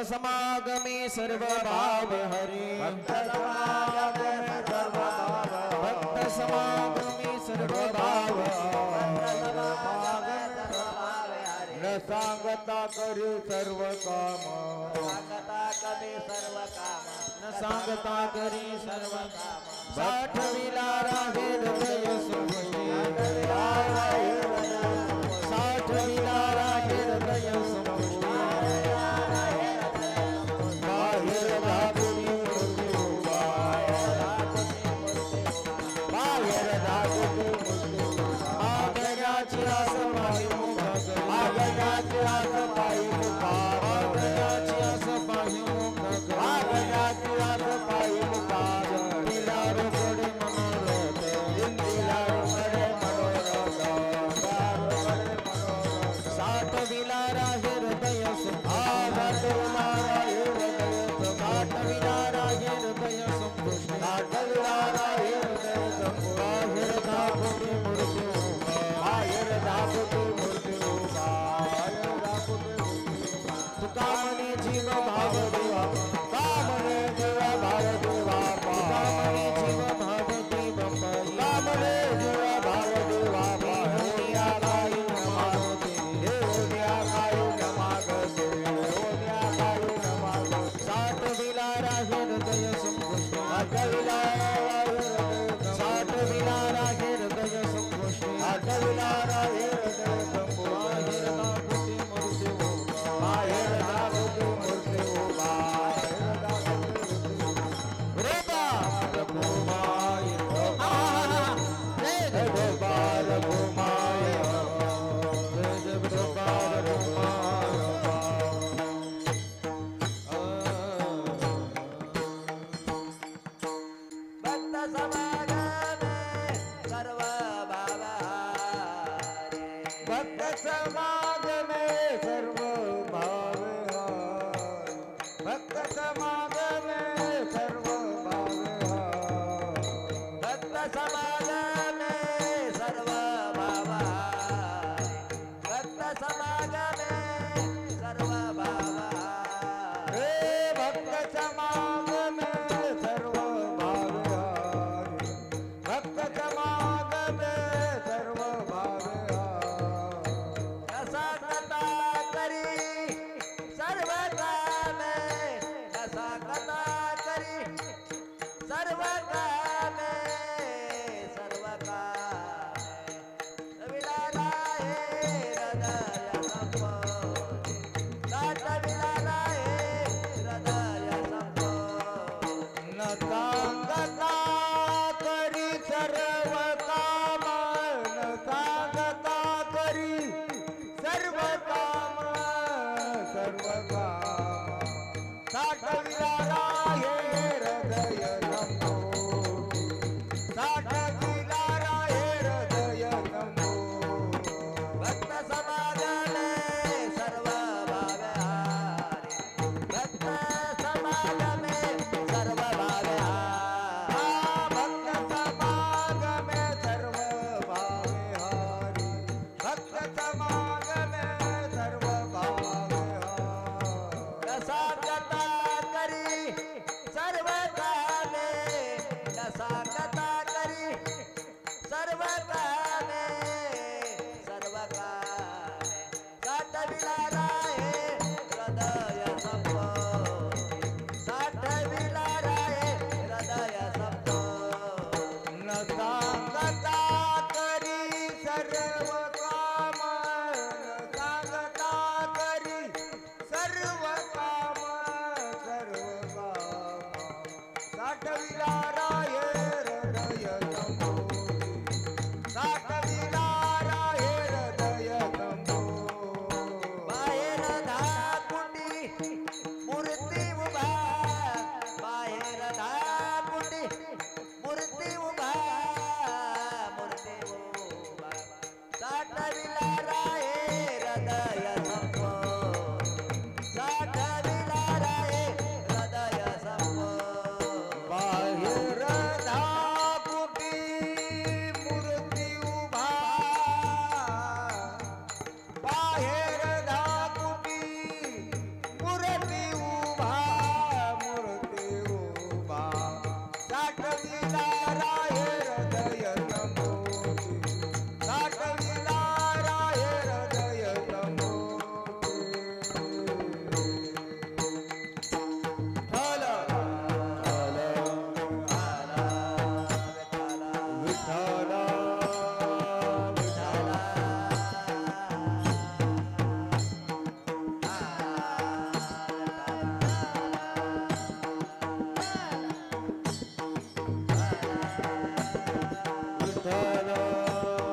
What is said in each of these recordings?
समागमे सर्व भाव हरे भक्त समागमे सर्व भाव न सांगता करे सर्व काम न सांगता करे सर्व काम बाट विलारा हृदय सुमते साठ विलारा हृदय सुमते साठ विलारा हे हृदय संबोधी साठ विलारा हे हृदय संबोधी बाहेर धाकुटी मूर्ती उभा बाहेर धाकुटी मूर्ती उभा साठ विलारा हे हृदय संबोधी साठ विलारा हे हृदय संबोधी बाहेर धाकुटी मूर्ती उभा बाहेर धाकुटी मूर्ती उभा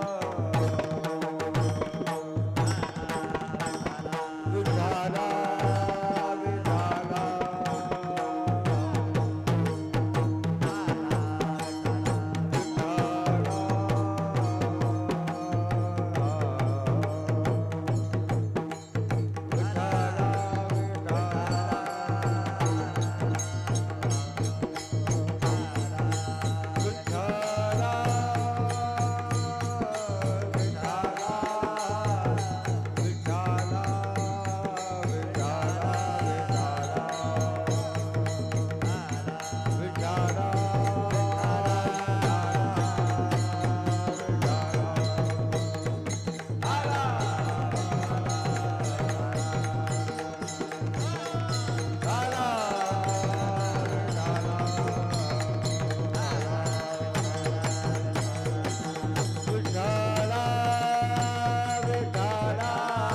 साठ विलारा हे हृदय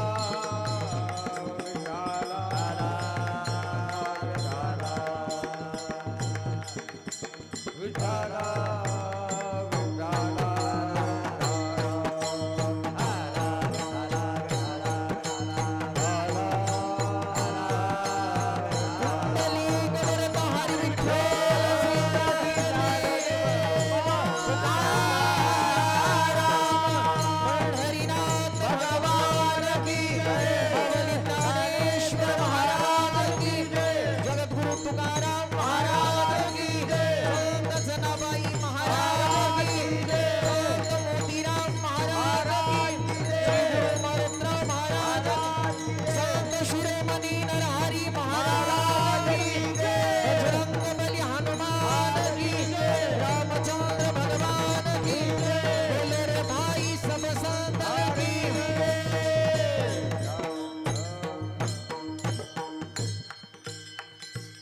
संबोधी साठ विलारा हे हृदय संबोधी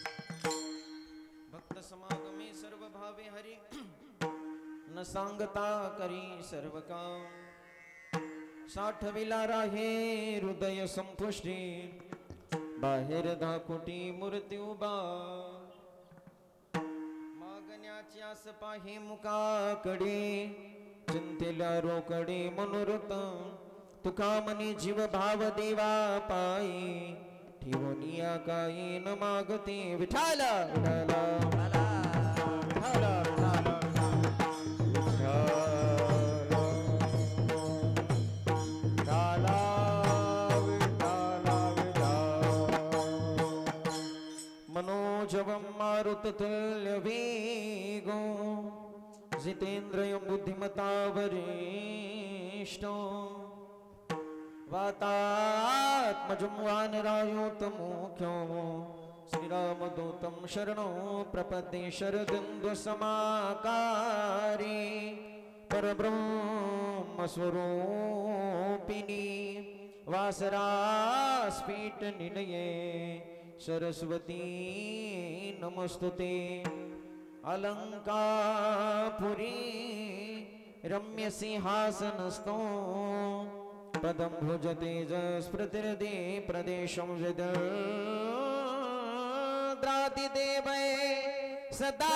विठ्ठला न सांगता करी सर्व काम साठ विलारा हे हृदय संपुष्टी बाहेर धाकुटी मूर्ती उभा मागण्याची आस पाही मुकाकडे चिंतेला रोकडे मनोरथ तुका मनी जीव भाव देवा पायी ठेवनिया काही न मागते विठाला विठाला विठाला मनोजवं मारुततुल्य वेगो जितेन्द्रियं बुद्धिमता वरिष्ठो वातात्मजं वानरायोतमुख्यो श्रीरामदूतं शरणो प्रपद्ये शरदिन्दुसमाकारी परब्रह्मस्वरूपिणी वासरास्फीट निलये सरस्वती नमस्तुते अलंकापुरी रम्य सिंहासनस्थो पदं भुजते जस्पृतिर्दे प्रदेशं विदर्शते देवै सदा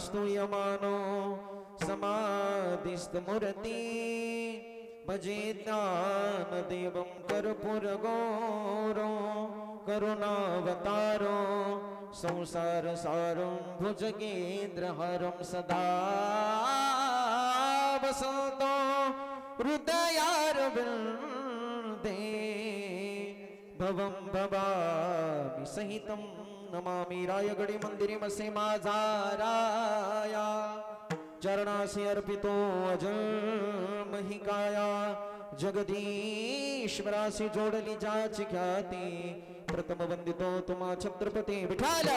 स्तूयमानो समाधिस्थमूर्ति भजे ज्ञानदेवं कर्पूरगौरं करुणावतारो संसारसारं भुजगेन्द्रहरं सदा वसतो हृदयारविन्दे भवं भवामि सहितं नमामि रायगडी मंदिरे मसे माझा राया चरणासी अर्पितो अजल महिकाया जगदीश्वरासी जोडली जाची ख्याती प्रथम वंदितो तुम्हा छत्रपती विठाल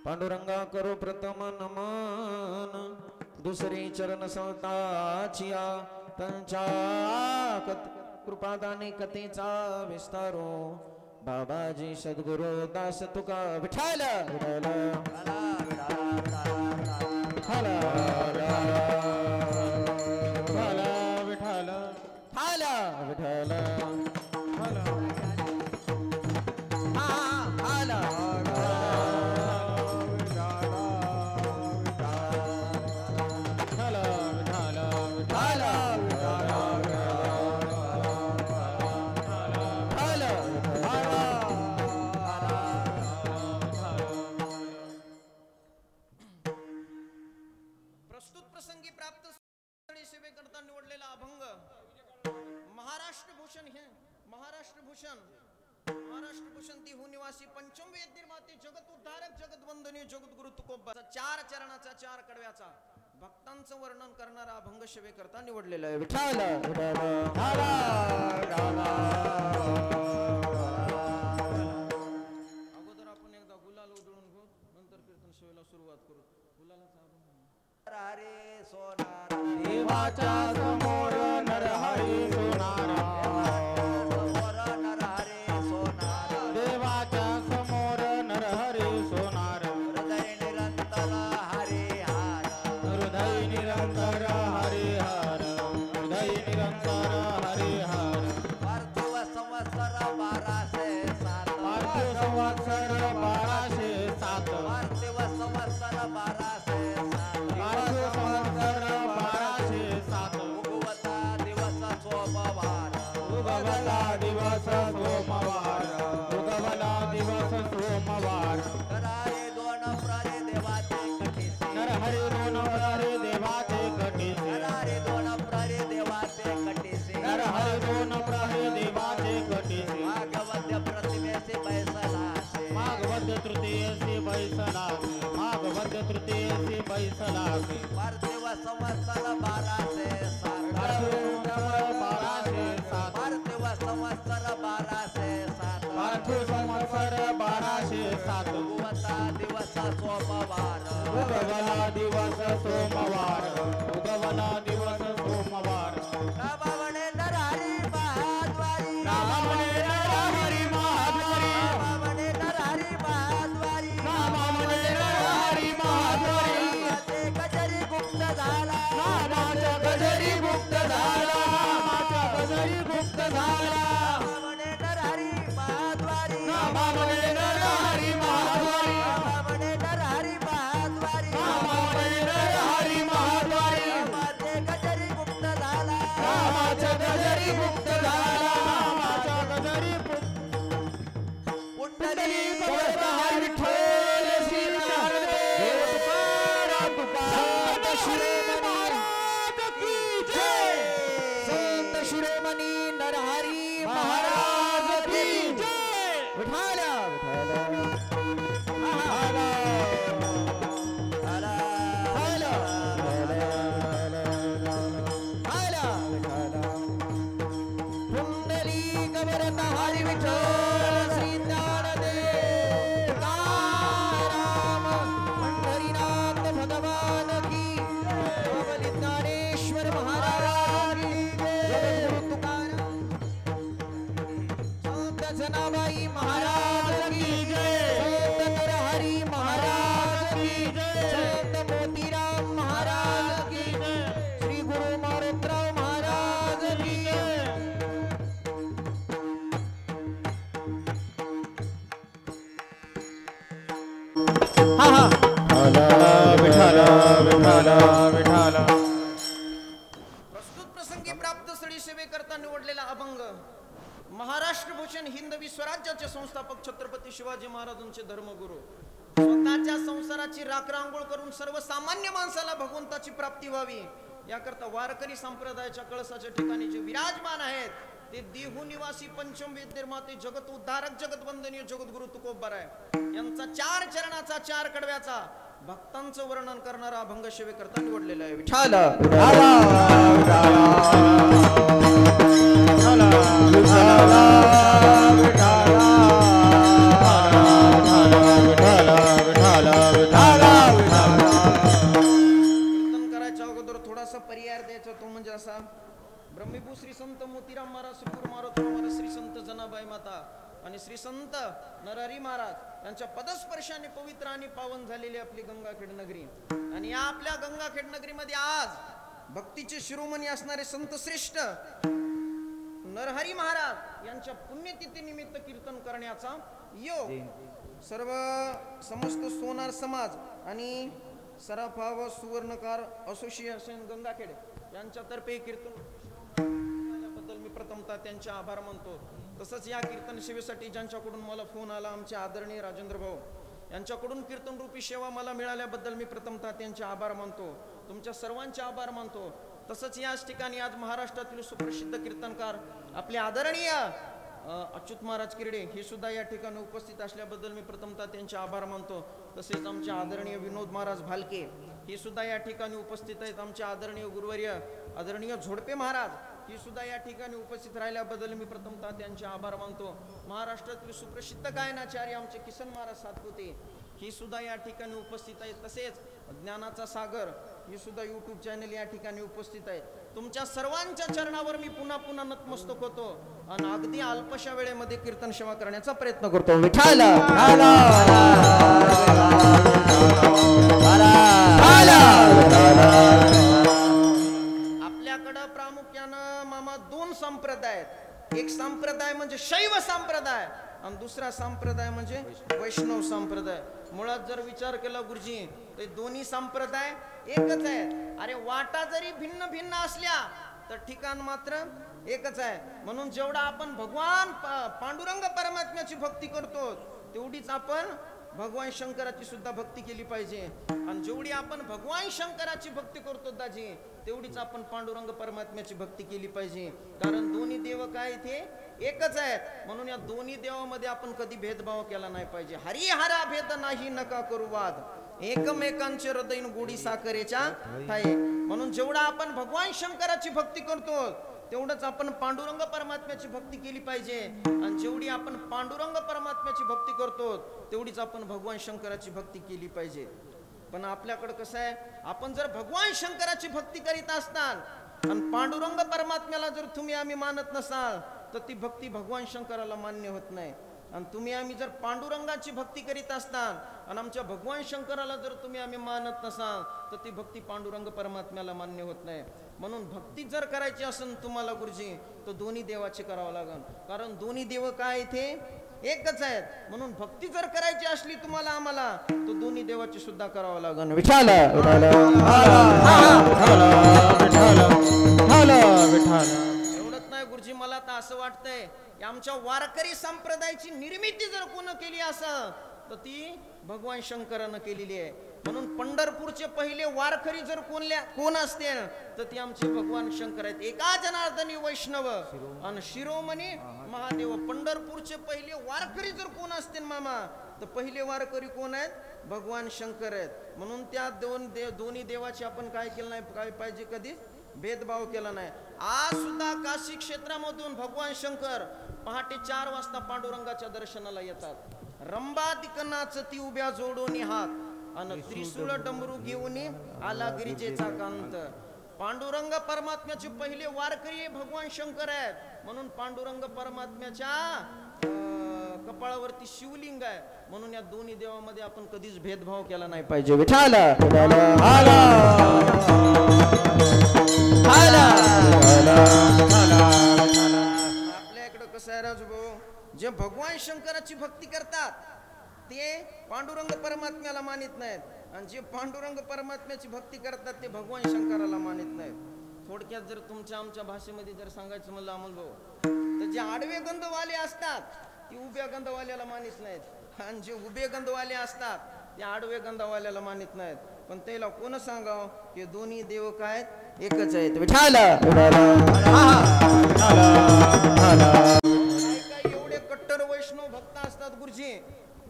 पांडुरंगा करो प्रथम नमन दुसरे चरण संताचिया त्यांच्या कृपादाने कथेचा विस्तारो बाबाजी सद्गुरु दास तुका विठाल चार चरणाचा चार कडव्याचा भक्तांचं वर्णन करणारा अभंग सेवे करता निवडलेला आहे विठाल अगोदर आपण एकदा गुलाल उधळून घेऊ नंतर कीर्तन सेवेला सुरुवात करू गुलालाचा अभंग हरे सोनार देवाच्या समोर नरहरी सोनार ऐसलासे पार्थिव संवत्सर 1207 पार्थिव संवत्सर 1207 पार्थिव संवत्सर 1207 उगवता दिवस सोमवार उगवला दिवस सोमवार उगवला दिवस सोमवार रामावणे नरहरी महाद्वारी रामावणे नरहरी महाद्वारी रामावणे नरहरी महाद्वारी रामावणे नरहरी महाद्वारी रामाचे गजरी गुप्त झाला रामाचा गजरी गुप्त झाला रामाचा गजरी गुप्त झाला रामावणे नरहरी महाद्वारी रामावणे नरहरी महाद्वारी रामावणे नरहरी महाद्वारी रामावणे नरहरी महाद्वारी रामाचे गजरी गुप्त झाला रामाचा गजरी गुप्त झाला रामाचा गजरी कुंडली विठ्ठल श्री ज्ञानदेव तुकाराम शिरोमणी महाराज की जय संत शिरोमणी नरहरी महाराज की जय विठ्ठल पुंडलिक वरद हरी विठ्ठल श्री ज्ञानदेव तुकाराम पंढरीनाथ भगवान की जय ज्ञानेश्वर महाराज की जय गुरु तुकाराम संत जनाबाई महाराज की जय संत नरहरी महाराज की जय संत मोतीराम महाराज की जय श्री गुरु मारुतराव महाराज की जय प्रस्तुत प्रसंगी प्राप्त स्थळी सेवेकरता निवडलेला अभंग महाराष्ट्र भूषण हिंदवी स्वराज्याचे संस्थापक छत्रपती शिवाजी महाराजांचे धर्मगुरू स्वतःच्या संसाराची राखरांगोळ करून सर्वसामान्य माणसाला भगवंताची प्राप्ती व्हावी याकरता वारकरी संप्रदायाच्या कळसाच्या ठिकाणी जे विराजमान आहेत ते देहू निवासी पंचम विद्यमाते जगत उद्धारक जगत वंदनीय जगद्गुरु तुकोबराय यांचा 4 चरणाचा 4 कडव्याचा भक्तांचं वर्णन करणारा अभंग सेवेकरता निवडलेला आहे विठ्ठल कीर्तन करायच्या अगोदर थोडासा पर्याय द्यायचा तो म्हणजे असा ब्रह्मभू श्री संत मोतीराम महाराज श्री मारुतराव महाराज श्री संत जनाबाई माता आणि श्री संत नरहरी महाराज यांच्या पदस्पर्शाने पवित्र आणि पावन झालेली आपली गंगाखेड नगरी आणि या आपल्या गंगाखेड नगरीमध्ये आज भक्तीचे शिरोमणी असणारे संत श्रेष्ठ नरहरी महाराज यांच्या पुण्यतिथी निमित्त कीर्तन करण्याचा योग सर्व समस्त सोनार समाज आणि सराफा सुवर्णकार असोसिएशन गंगाखेड यांच्यातर्फे कीर्तन बद्दल मी प्रथमतः त्यांचे आभार मानतो. तसंच या कीर्तन सेवेसाठी ज्यांच्याकडून मला फोन आला आमचे आदरणीय राजेंद्र भाऊ यांच्याकडून कीर्तन रूपी सेवा मला मिळाल्याबद्दल मी प्रथमतः त्यांचे आभार मानतो. तुमच्या सर्वांचे आभार मानतो. तसंच याच ठिकाणी आज महाराष्ट्रातील सुप्रसिद्ध कीर्तनकार आपले आदरणीय अच्युत महाराज किरडे हे सुद्धा या ठिकाणी उपस्थित असल्याबद्दल मी प्रथमतः त्यांचे आभार मानतो. तसेच आमचे आदरणीय विनोद महाराज भालके हे सुद्धा या ठिकाणी उपस्थित आहेत. आमचे आदरणीय गुरुवर्य आदरणीय झोडपे महाराज ही सुद्धा या ठिकाणी उपस्थित राहिल्याबद्दल मी प्रथमतः त्यांचे आभार मानतो. महाराष्ट्रातील सुप्रसिद्ध गायनाचार्य आमचे किसन महाराज सातपुते ही सुद्धा या ठिकाणी उपस्थित आहेत. तसेच ज्ञानाचा सागर ही सुद्धा यूट्यूब चॅनल या ठिकाणी उपस्थित आहे. तुमच्या सर्वांच्या चरणावर मी पुन्हा पुन्हा नतमस्तक होतो आणि अगदी अल्पशा वेळेमध्ये कीर्तन सेवा करण्याचा प्रयत्न करतो. विठ्ठल आपल्याकडं प्रामुख्यानं मामा 2 संप्रदाय आहेत. एक संप्रदाय म्हणजे शैव संप्रदाय आणि दुसरा संप्रदाय म्हणजे वैष्णव संप्रदाय. मुळात जर विचार केला गुरुजी तर दोन्ही संप्रदाय एकच आहेत. अरे वाटा जरी भिन्न भिन्न असल्या तर ठिकाण मात्र एकच आहे. म्हणून जेवढा आपण भगवान पांडुरंग परमात्म्याची भक्ती करतो तेवढीच आपण भगवान शंकराची सुद्धा भक्ती केली पाहिजे. आणि जेवढी आपण भगवान शंकराची भक्ती करतो दाजी तेवढीच आपण पांडुरंग परमात्म्याची भक्ती केली पाहिजे. कारण दोन्ही देव काय इथे एकच आहेत. म्हणून या दोन्ही देवामध्ये आपण कधी भेदभाव केला नाही पाहिजे. हरिहरा भेद नाही नका करू वाद. एकमेकांचे हृदय गोडी साखरेच्या ठाई. म्हणून जेवढा आपण भगवान शंकराची भक्ती करतो तेवढंच आपण पांडुरंग परमात्म्याची भक्ती केली पाहिजे. आणि जेवढी आपण पांडुरंग परमात्म्याची भक्ती करतो तेवढीच आपण भगवान शंकराची भक्ती केली पाहिजे. पण आपल्याकडे कसं आहे, आपण जर भगवान शंकराची भक्ती करीत असताल आणि पांडुरंग परमात्म्याला जर तुम्ही आम्ही मानत नसाल तर ती भक्ती भगवान शंकराला मान्य होत नाही. आणि तुम्ही आम्ही जर पांडुरंगाची भक्ती करीत असताल आणि आमच्या भगवान शंकराला जर तुम्ही आम्ही मानत नसाल तर ती भक्ती पांडुरंग परमात्म्याला मान्य होत नाही. म्हणून भक्ती जर करायची असेल तुम्हाला गुरुजी तर दोन्ही देवाची करावं लागेल. कारण दोन्ही देव काय इथे एकच आहेत. म्हणून भक्ती जर करायची असली तुम्हाला आम्हाला तर दोन्ही देवाची सुद्धा करावं लागेल. विठाल एवढंच नाही गुरुजी, मला तर असं वाटतंय की आमच्या वारकरी संप्रदायाची निर्मिती जर कोण केली असं तर ती भगवान शंकरानं केलेली आहे. म्हणून पंढरपूरचे पहिले वारकरी जर कोण असतील तर ती आमचे भगवान शंकर आहेत. एका जनार्दनी वैष्णव आणि शिरोमणी महादेव. पंढरपूरचे पहिले वारकरी जर कोण असतील मामा तर पहिले वारकरी कोण आहेत? भगवान शंकर आहेत. म्हणून त्या दोन्ही देवाची आपण काय केलं नाही, काय पाहिजे कधी भेदभाव केला नाही. आज सुद्धा काशी क्षेत्रामधून भगवान शंकर पहाटे 4 वाजता पांडुरंगाच्या दर्शनाला येतात. रंबादिक नाचती उभ्या जोडून हात आणि त्रिशूळ डमरू घेऊन आला गिरिजेचा कांत. पांडुरंग परमात्म्याचे पहिले वारकरी भगवान शंकर आहेत. म्हणून पांडुरंग परमात्म्याच्या कपाळावरती शिवलिंग आहे. म्हणून या दोन्ही देवामध्ये आपण कधीच भेदभाव केला नाही पाहिजे. विठाल आपल्या इकडं कसं आहे राजभाऊ, जे भगवान शंकराची भक्ती करतात ते पांडुरंग परमात्म्याला मानित नाहीत आणि जे पांडुरंग परमात्म्याची भक्ती करतात ते भगवान शंकराला मानित नाहीत. थोडक्यात जर तुमच्या आमच्या भाषेमध्ये जर सांगायचं म्हणलं अमोल भाऊ तर जे आडवे गंधवाले असतात ते उभ्या गंधवाल्याला मानित नाहीत आणि जे उभे गंधवाले असतात ते आडवे गंधवाल्याला मानित नाहीत. पण त्याला कोण सांगाव की दोन्ही देव काय एकच आहेत. विठाल काय एवढे कट्टर वैष्णव भक्त असतात गुरुजी,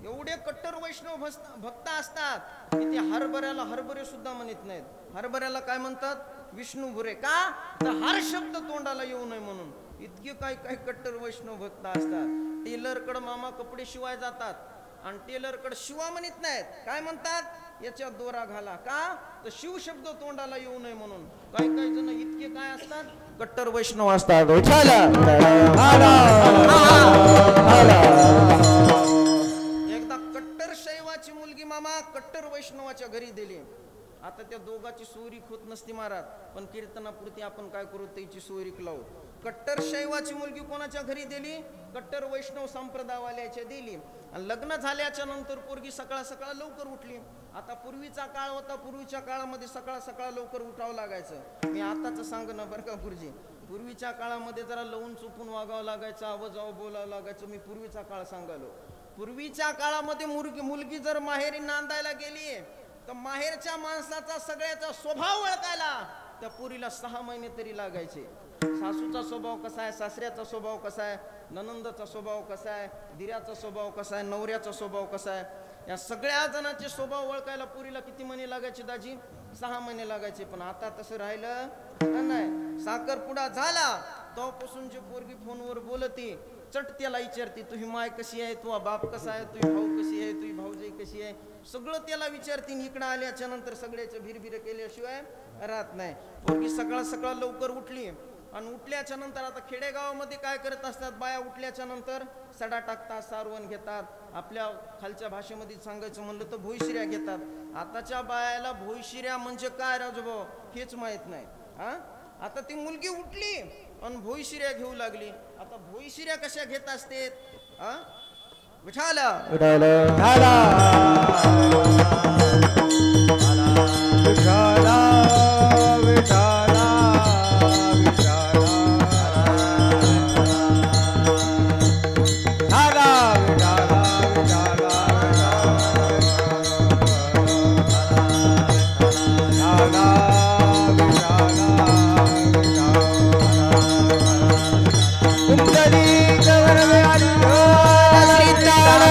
एवढे कट्टर वैष्णव भक्त असतात की ते हरभऱ्याला हरभरे सुद्धा म्हणत नाहीत. हरभऱ्याला काय म्हणतात? विष्णू भुरे. का तर हर शब्द तोंडाला येऊ नये म्हणून. इतके काही कट्टर वैष्णव भक्त असतात. टेलरकडे मामा कपडे शिवाय जातात आणि टेलरकडे शिवा म्हणत नाहीत, काय म्हणतात? याच्यात दोरा घाला. का तर शिव शब्द तोंडाला येऊ नये म्हणून. काही जण इतके काय असतात? कट्टर वैष्णव असतात. एकदा कट्टर शैवाची मुलगी मामा कट्टर वैष्णवाच्या घरी दिली. आता त्या दोघाची सोयरीक होत नसती महाराज, पण कीर्तनापुरती आपण काय करू त्याची सोयरीक लावू. कट्टर शैवाची मुलगी कोणाच्या घरी दिली? कट्टर वैष्णव संप्रदायवाल्याच्या दिली. आणि लग्न झाल्याच्या नंतर पोरगी सकाळ सकाळ लवकर उठली. आता पूर्वीचा काळ होता, पूर्वीच्या काळामध्ये सकाळ सकाळ लवकर उठावं लागायचं. मी आताच सांगणं बरं का गुरुजी, पूर्वीच्या काळामध्ये जरा लवून चुपून वागावं लागायचं, आवाजावं बोलावं लागायचं. मी पूर्वीचा काळ सांगालो. पूर्वीच्या काळामध्ये मुलगी जर माहेरी नांदायला गेली तर माहेरच्या माणसाचा सगळ्याचा स्वभाव ओळखायला त्या पुरीला 6 महिने तरी लागायचे. सासूचा स्वभाव कसा आहे, सासऱ्याचा स्वभाव कसा आहे, ननंदचा स्वभाव कसा आहे, दिऱ्याचा स्वभाव कसा आहे, नवऱ्याचा स्वभाव कसा आहे, या सगळ्या जणांचे स्वभाव ओळखायला पुरीला किती महिने लागायचे दाजी? 6 महिने लागायचे. पण आता तसं राहिलं नाही. साखरपुडा झाला तेव्हापासून जे पोरगी फोनवर बोलती चट त्याला विचारते, तुझी माय कशी आहे, तुझा बाप कसा आहे, तुझी भाऊ कशी आहे, तुझी भाऊजाई कशी आहे, सगळं त्याला विचारते. इकडं आल्याच्या नंतर सगळ्याचं भिरभिर केल्याशिवाय राहत नाही. पोरगी सकाळ सकाळ लवकर उठली आणि उठल्याच्या नंतर आता खेडेगावामध्ये काय करत असतात बाया? उठल्याच्या नंतर सडा टाकतात, सारवण घेतात. आपल्या खालच्या भाषेमध्ये सांगायचं म्हणलं तर भोईशिऱ्या घेतात. आताच्या बायाला भोईशिऱ्या म्हणजे काय राजभाऊ हेच माहित नाही. आता ती मुलगी उठली आणि भोईशिऱ्या घेऊ लागली. आता भोईशिऱ्या कशा घेत असते? विठाल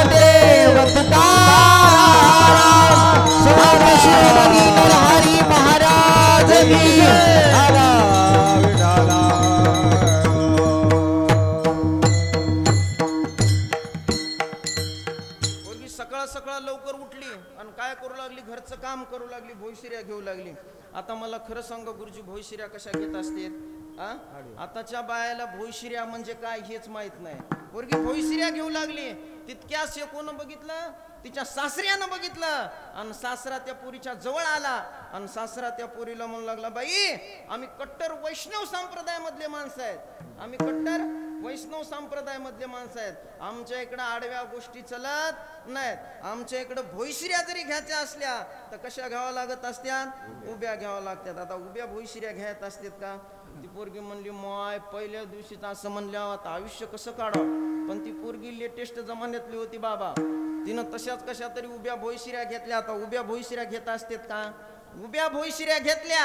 देव तुकाराम सकाळ लवकर उठली आणि काय करू लागली, घरचं काम करू लागली, भोईशिऱ्या घेऊ लागली. आता मला खरं सांगा गुरुजी, भोईशिऱ्या कशा घेत असते? आताच्या बायाला भोईशिऱ्या म्हणजे काय हेच माहित नाही. पोरगी भोईशिऱ्या घेऊ लागली, तितक्याच कोण बघितलं, तिच्या सासऱ्यानं बघितलं आणि सासरा त्या पोरीच्या जवळ आला आणि सासरा त्या पोरीला म्हणू लागला, बाई आम्ही कट्टर वैष्णव संप्रदायामधले माणसं आहेत, आम्ही कट्टर वैष्णव संप्रदायामधले माणसं आहेत, आमच्या इकडं आडव्या गोष्टी चलत नाहीत, आमच्या इकडं भोईशिऱ्या जरी घ्यायच्या असल्या तर कशा घ्याव्या लागत असत्यात, उभ्या घ्याव्या लागतात. आता उभ्या भोईशिऱ्या घ्यायत असतात का? ती पोरगी म्हणली, माय पहिल्या दिवशीच असं म्हणल्यावर आता आयुष्य कसं काढावं. पण ती पोरगी लेटेस्ट जमान्यातली होती बाबा, तिनं तशाच कशा तरी उभ्या भोईशिऱ्या घेतल्या. आता उभ्या भोईशिऱ्या घेत असतात का? उभ्या भोईशिऱ्या घेतल्या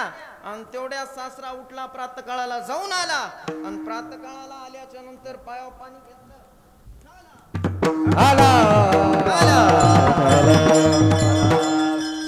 आणि तेवढ्या सासरा उठला, प्रातःकाळाला जाऊन आला आणि प्रातःकाळाला आल्याच्या नंतर पायावर पाणी घेतलं,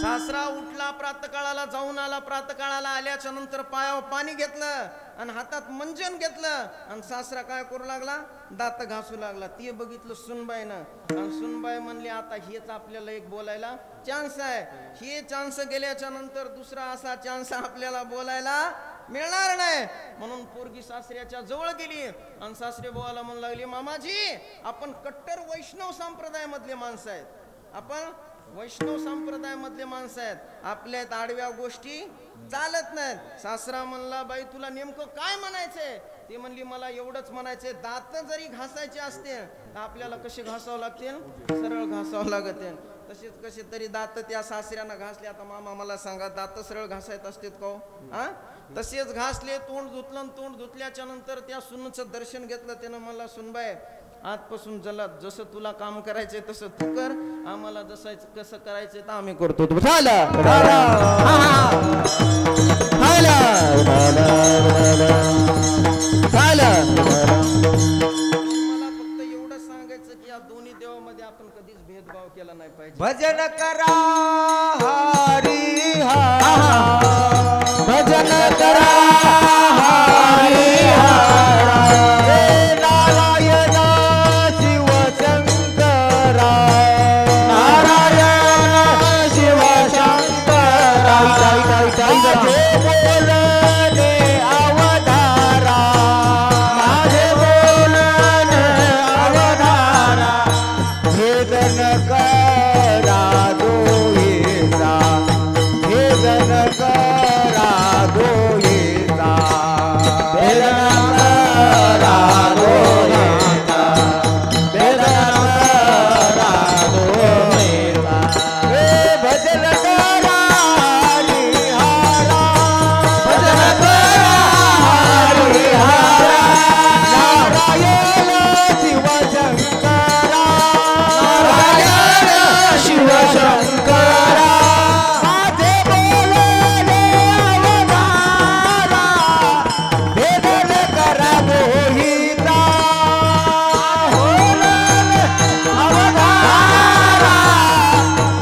सासरा उठला, प्रातःकाळाला जाऊन आला, प्रातःकाळाला आल्याच्या नंतर पायावर पाणी घेतलं आणि हातात मंजन घेतलं आणि सासरा काय करू लागला, दात घासू लागला. ते बघितलं सुनबाईनं आणि सुनबाई म्हणली, आता हेच आपल्याला एक बोलायला चान्स आहे, हे चान्स गेल्याच्या नंतर दुसरा असा चान्स आपल्याला बोलायला मिळणार नाही. म्हणून पोरगी सासऱ्याच्या जवळ गेली आणि सासरे बोलायला म्हणू लागली, मामाजी आपण कट्टर वैष्णव संप्रदायामधले माणसं आहेत, आपण वैष्णव संप्रदायामधले माणसं आहेत, आपल्यात आडव्या गोष्टी चालत नाहीत. सासरा म्हणला, बाई तुला नेमकं काय म्हणायचंय? ती म्हणली, मला एवढंच म्हणायचंय, दात जरी घासायचे असते तर आपल्याला कसे घासावं लागतील, सरळ घासावं लागते. तसेच कसे तरी दात त्या सासऱ्यानं घासले. आता मामा मला सांगा, दात सरळ घासायत असतात का? हा, तसेच घासले, तोंड धुतलं, तोंड धुतल्याच्या नंतर त्या सुनचं दर्शन घेतलं. त्यानं मला, सुनबाई आजपासून जसं तुला काम करायचंय तसं तू कर, आम्हाला जसं कसं करायचंय तर आम्ही करतो. मला फक्त एवढं सांगायचं की या दोन्ही देवामध्ये आपण कधीच भेदभाव केला नाही पाहिजे. भजन करा हरी हरा, भजन करा हरी हरा, नारायण शिव शंकरा, नारायण शिव शंकरा, बोलणे अवधारा, माझे बोलणे अवधारा, भेदन करा दोयेचा, भेदन करा दोयेचा, भेदन करा दोयेचा, भेदन करा दोयेचा. हे भजन करा हरी हरा, भजन करा हरी हरा, नारायण शिव शंकरा, नारायण शिव शंकरा, माझे बोलणे अवधारा, भेदन करा दोहिता, अवधारा,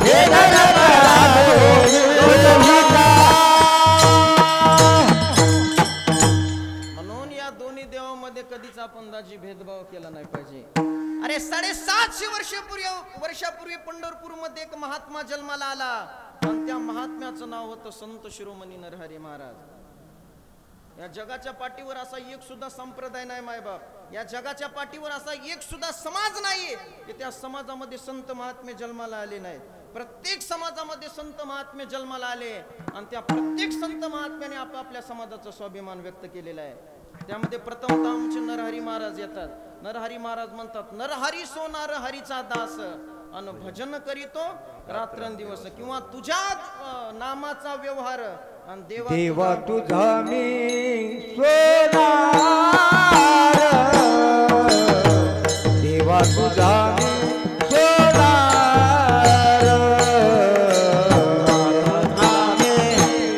भेदन करा दोयेचा. म्हणून या दोन्ही देवामध्ये कधीच आपण दाजी भेदभाव केला नाही पाहिजे. अरे 750 वर्षापूर्वी पंढरपूर मध्ये एक महात्मा जन्माला आला आणि त्या महात्म्याचं नाव होतं संत शिरोमणी नरहरी महाराज. या जगाच्या पाठीवर असा एक सुद्धा संप्रदाय नाही मायबाप, या जगाच्या पाठीवर असा एक सुद्धा समाज नाही की त्या समाजामध्ये संत महात्मे जन्माला आले नाहीत. प्रत्येक समाजामध्ये संत महात्मे जन्माला आले आणि त्या प्रत्येक संत महात्म्याने आपापल्या समाजाचा स्वाभिमान व्यक्त केलेला आहे. त्यामध्ये प्रथमतः आमचे नरहरी महाराज येतात. नरहरी महाराज म्हणतात, नरहरी सोनार हरीचा दास अन भजन करीतो रात्रंदिवस, किंवा तुझ्या नामाचा व्यवहार आणि देवा तुझा मी सोनार, देवा तुझा मी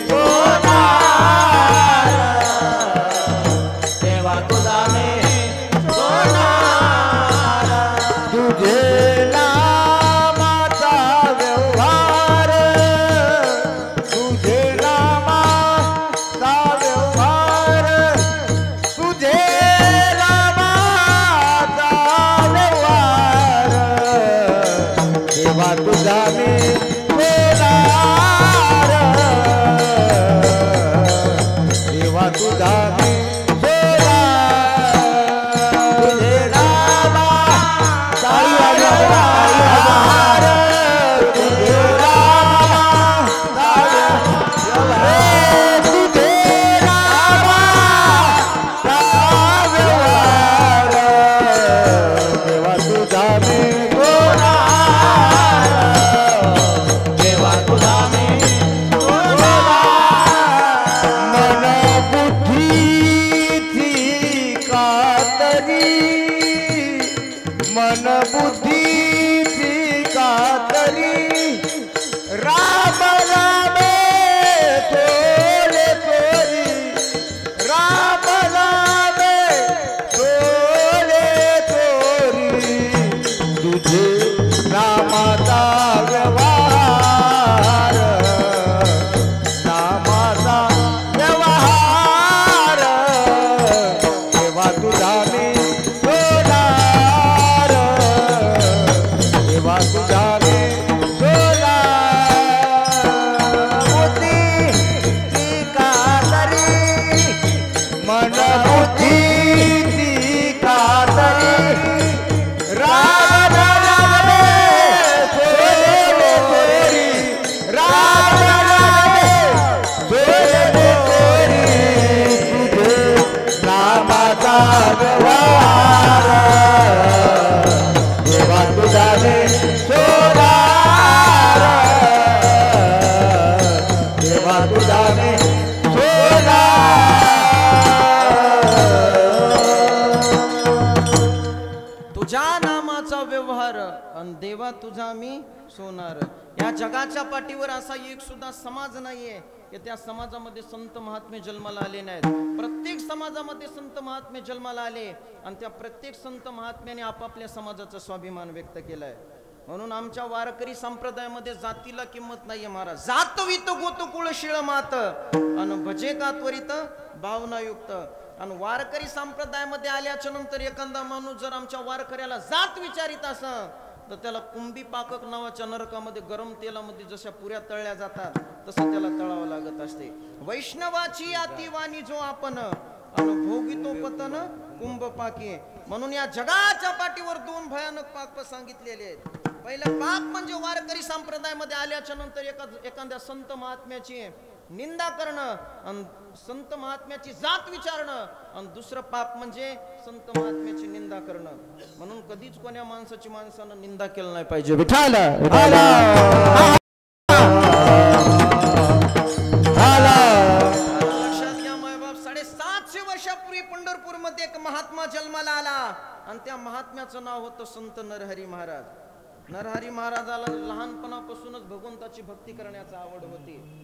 सोनार, देवा तुझा मी सोनार, तुझे नामाचा व्यवहार, तुझे नामाचा व्यवहार, तुझे नामाचा व्यवहार, तुझा मी सोनार देवा तुझा मी सोनार मन बुद्धीची कातरी मन बुद्धीची कातरी राम राम थोडे थोरी राम राम थोडे थोरी तुझे नामाचा व्यवहार नामाचा व्यवहार तेव्हा तुझा मी सोनार तेव्हा तुझा मी मन बुद्धीची कातरी राम राम थोडे थोरी राम राम थोडे थोरी तुझे नामाचा व्यवहार देवा तुझा मी सोनार देवा तुझा मी तुझ्या नामाचा व्यवहार आणि देवा तुझा मी सोनार. या जगाच्या पाठीवर असा एक सुद्धा समाज नाहीये की त्या समाजामध्ये संत महात्मे जन्माला आले नाहीत. प्रत्येक समाजामध्ये संत महात्मे जन्माला आले आणि त्या प्रत्येक संत महात्म्याने आपापल्या समाजाचा स्वाभिमान व्यक्त केलाय. म्हणून आमच्या वारकरी संप्रदायामध्ये जातीला किंमत नाहीये महाराज. जातवित गोतकुळ शिळ मात आणि भजे का त्वरित भावनायुक्त. आणि वारकरी संप्रदायामध्ये आल्याच्या नंतर एखादा माणूस जर आमच्या वारकऱ्याला जात विचारित असं तर त्याला कुंभी पाकक नावाच्या नरकामध्ये गरम तेलामध्ये जशा पुऱ्या तळल्या जातात तसं त्याला तळावं लागत असते. वैष्णवाची अतिवाणी जो आपण अनुभोगितो पतन कुंभ पाके. म्हणून या जगाच्या पाठीवर दोन भयानक पाप सांगितलेले आहेत. पहिलं पाप म्हणजे वारकरी संप्रदायामध्ये आल्याच्या नंतर एखाद्या संत महात्म्याची निंदा करणं आणि संत महात्म्याची जात विचारणं. आणि दुसरं पाप म्हणजे संत महात्म्याची निंदा करणं. म्हणून कधीच कोण्या माणसाची माणसानं निंदा केलं नाही पाहिजे. विठाल लक्षात घ्या मायबाप. 750 वर्षापूर्वी पंढरपूर मध्ये एक महात्मा जन्माला आला आणि त्या महात्म्याचं नाव होतं संत नरहरी महाराज. नरहरी महाराजाला लहानपणापासूनच भगवंताची भक्ती करण्याची आवड होती.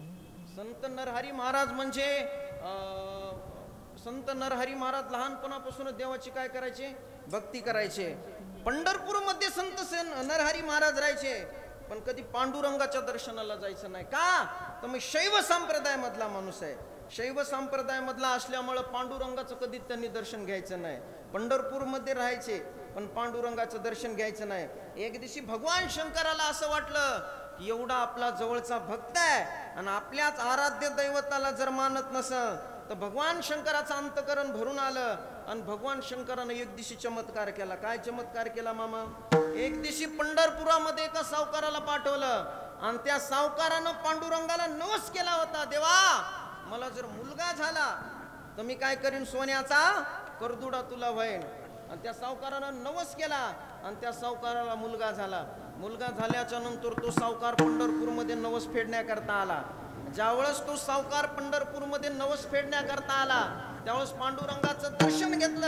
संत नरहरी महाराज म्हणजे संत नरहरी महाराज लहानपणापासूनच देवाची काय करायचे, भक्ती करायचे. पंढरपूर मध्ये संत नरहरी महाराज राहायचे पण कधी पांडुरंगाच्या दर्शनाला जायचं नाही. का तर मी शैव संप्रदायामधला माणूस आहे. शैव संप्रदायामधला असल्यामुळे पांडुरंगाचं कधीच त्यांनी दर्शन घ्यायचं नाही. पंढरपूर मध्ये राहायचे पण पांडुरंगाचं दर्शन घ्यायचं नाही. एक दिवशी भगवान शंकराला असं वाटलं की एवढा आपला जवळचा भक्त आहे आणि आपल्याच आराध्य दैवताला जर मानत नसेल तर भगवान शंकराचं अंतकरण भरून आलं. आणि भगवान शंकरानं एक दिवशी चमत्कार केला. काय चमत्कार केला मामा? एक दिवशी पंढरपुरामध्ये एका सावकाराला पाठवलं आणि त्या सावकारानं पांडुरंगाला नवस केला होता, देवा मला जर मुलगा झाला तर मी काय करीन, सोन्याचा करदुडा तुला व्हाईन. आणि त्या सावकारानं नवस केला आणि त्या सावकाराला मुलगा झाला. मुलगा झाल्याच्या नंतर तो सावकार पंढरपूरमध्ये नवस फेडण्याकरता आला. ज्यावेळेस तो सावकार पंढरपूरमध्ये नवस फेडण्याकरता आला त्यावेळेस पांडुरंगाचं दर्शन घेतलं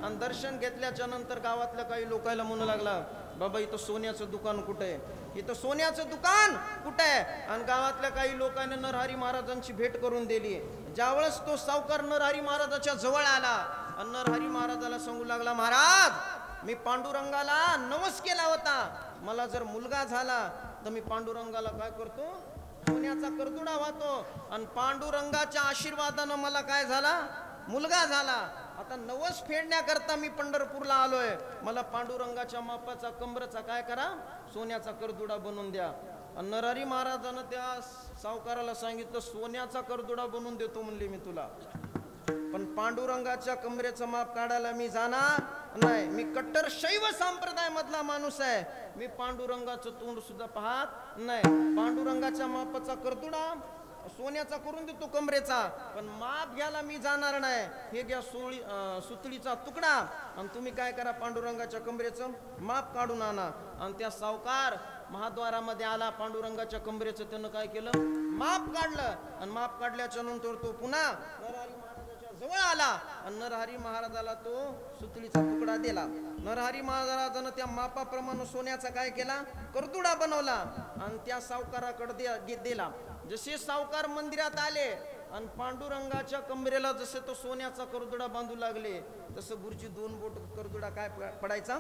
आणि दर्शन घेतल्याच्या नंतर गावातल्या काही लोकांना म्हणू लागला, बाबा इथं सोन्याचं दुकान कुठे आहे, इथं सोन्याचं दुकान कुठे आहे. आणि गावातल्या काही लोकांनी नरहरी महाराजांची भेट करून दिली. ज्यावेळेस तो सावकार नरहरी महाराजाच्या जवळ आला आणि नरहरी महाराजाला सांगू लागला, महाराज मी पांडुरंगाला नवस केला होता, मला जर मुलगा झाला तर मी पांडुरंगाला काय करतो, सोन्याचा करदुडा वाहतो. आणि पांडुरंगाच्या आशीर्वादानं मला काय झाला, मुलगा झाला. आता नवस फेडण्याकरता मी पंढरपूरला आलोय, मला पांडुरंगाच्या मापाचा कमरचा काय करा, सोन्याचा करदुडा बनवून द्या. आणि नरहरी महाराजानं त्या सावकाराला सांगितलं, सोन्याचा करदुडा बनवून देतो म्हणले मी तुला, पण पांडुरंगाच्या कमरेचं माप काढायला मी जाणार नाही. मी कट्टर शैव संप्रदाय मधला माणूस आहे, मी पांडुरंगाचं तोंड सुद्धा पाहत नाही. पांडुरंगाच्या मापाचा करदुडा सोन्याचा करून देतो कमरेचा, पण माप घ्यायला मी जाणार नाही. हे घ्या सुतळीचा तुकडा आणि तुम्ही काय करा, पांडुरंगाच्या कमरेचं माप काढून आणा. आणि त्या सावकार महाद्वारामध्ये आला, पांडुरंगाच्या कमरेचं त्यानं काय केलं, माप काढलं. आणि माप काढल्याच्या नंतर तो पुन्हा नरहरी महाराजाच्या जवळ आला आणि नरहरी महाराजाला तो सुतळीचा तुकडा दिला. नरहरी महाराजानं त्या मापाप्रमाणे सोन्याचा काय केला, करदुडा बनवला आणि त्या सावकाराकडे दिला. जसे सावकार मंदिरात आले आणि पांडुरंगाच्या कमरेला जसे तो सोन्याचा करदुडा बांधू लागले, तसं गुरुजी 2 बोट करदुडा काय पडायचा,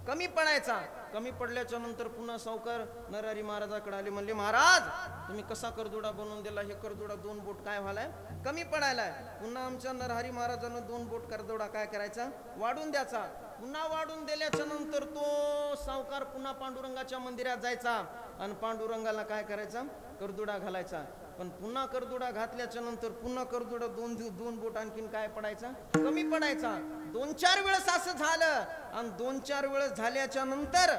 कमी पडायचा. कमी पडल्याच्या नंतर पुन्हा सावकार नरहरी महाराजाकडे आले, म्हणले महाराज तुम्ही कसा करदुडा बनवून दिला, हे करदुडा 2 बोट काय व्हायलाय, कमी पडायलाय. पुन्हा आमच्या नरहरी महाराजानं 2 बोट करदुडा काय करायचा, वाढून द्यायचा. पुन्हा वाढून दिल्याच्या नंतर तो सावकार पुन्हा पांडुरंगाच्या मंदिरात जायचा आणि पांडुरंगाला काय करायचा, करदुडा घालायचा. पण पुन्हा करदुडा घातल्याच्या नंतर पुन्हा करदुडा 2 बोट आणखीन काय पडायचा, कमी पडायचा. 2-4 वेळेस असं झालं आणि 2-4 वेळेस झाल्याच्या नंतर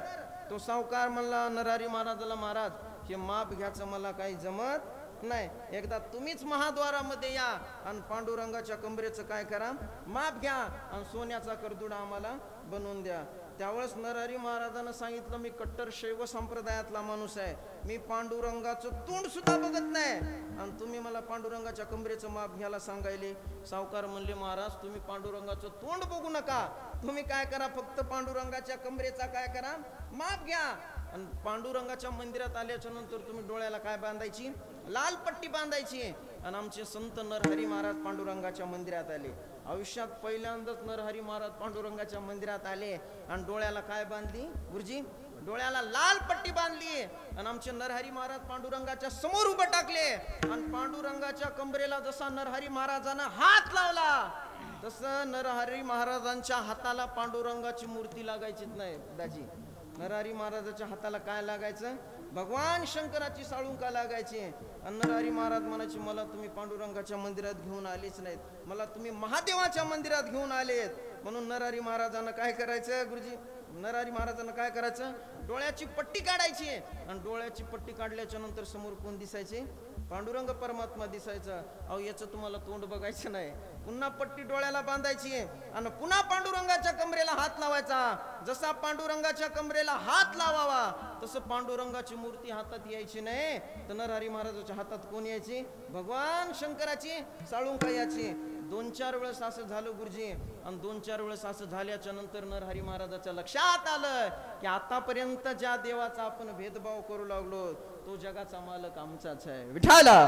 तो सावकार म्हणला नरहरी महाराजाला, महाराज हे माप घ्यायचं मला काही जमत नाही, एकदा तुम्हीच महाद्वारामध्ये या आणि पांडुरंगाच्या कमरेचं काय करा, माप घ्या आणि सोन्याचा करदुडा आम्हाला बनवून द्या. त्यावेळेस नरहरी महाराजांना सांगितलं, मी कट्टर शैव संप्रदायातला माणूस आहे, मी पांडुरंगाचं तोंड सुद्धा बघत नाही आणि तुम्ही मला पांडुरंगाच्या कमरेचं माप घ्यायला सांगायले. सावकार म्हणले, महाराज तुम्ही पांडुरंगाचं तोंड बघू नका, तुम्ही काय करा, फक्त पांडुरंगाच्या कमरेचा काय करा, माप घ्या. आणि पांडुरंगाच्या मंदिरात आल्याच्या नंतर तुम्ही डोळ्याला काय बांधायची, लाल पट्टी बांधायची. आणि आमचे संत नरहरी महाराज पांडुरंगाच्या मंदिरात आले. आयुष्यात पहिल्यांदाच नरहरी महाराज पांडुरंगाच्या मंदिरात आले आणि डोळ्याला काय बांधली, गुरुजी डोळ्याला लाल पट्टी बांधली. आणि आमचे नरहरी महाराज पांडुरंगाच्या समोर उभं टाकले आणि पांडुरंगाच्या कमरेला जसा नरहरी महाराजांना हात लावला तसं नरहरी महाराजांच्या हाताला पांडुरंगाची मूर्ती लागायचीच नाही. दाजी नरहरी महाराजाच्या हाताला काय लागायचं, भगवान शंकराची साळुंका लागायची. आणि नरहरी महाराज म्हणायचे, मला तुम्ही पांडुरंगाच्या मंदिरात घेऊन आलेच नाहीत, मला तुम्ही महादेवाच्या मंदिरात घेऊन आलेत. म्हणून नरहरी महाराजांना काय करायचं, गुरुजी नरहरी महाराजांना काय करायचं, डोळ्याची पट्टी काढायची. आणि डोळ्याची पट्टी काढल्याच्या नंतर समोर कोण दिसायचे, पांडुरंग परमात्मा दिसायचा. अहो याचं तुम्हाला तोंड बघायचं नाही. पुन्हा पट्टी डोळ्याला बांधायची आणि पुन्हा पांडुरंगाच्या कमरेला हात लावायचा. जसा पांडुरंगाच्या कमरेला हात लावावा तसं पांडुरंगाची मूर्ती हातात यायची नाही, तर नरहरी महाराजाच्या हातात कोण यायची, भगवान शंकराची साळुंका यायची. 2-4 वेळेस असं झालं गुरुजी. आणि 2-4 वेळेस असं झाल्याच्या नंतर नरहरी महाराजाच्या लक्षात आलं की आतापर्यंत ज्या देवाचा आपण भेदभाव करू लागलो तो जगाचा मालक आमचाच आहे, विठाला.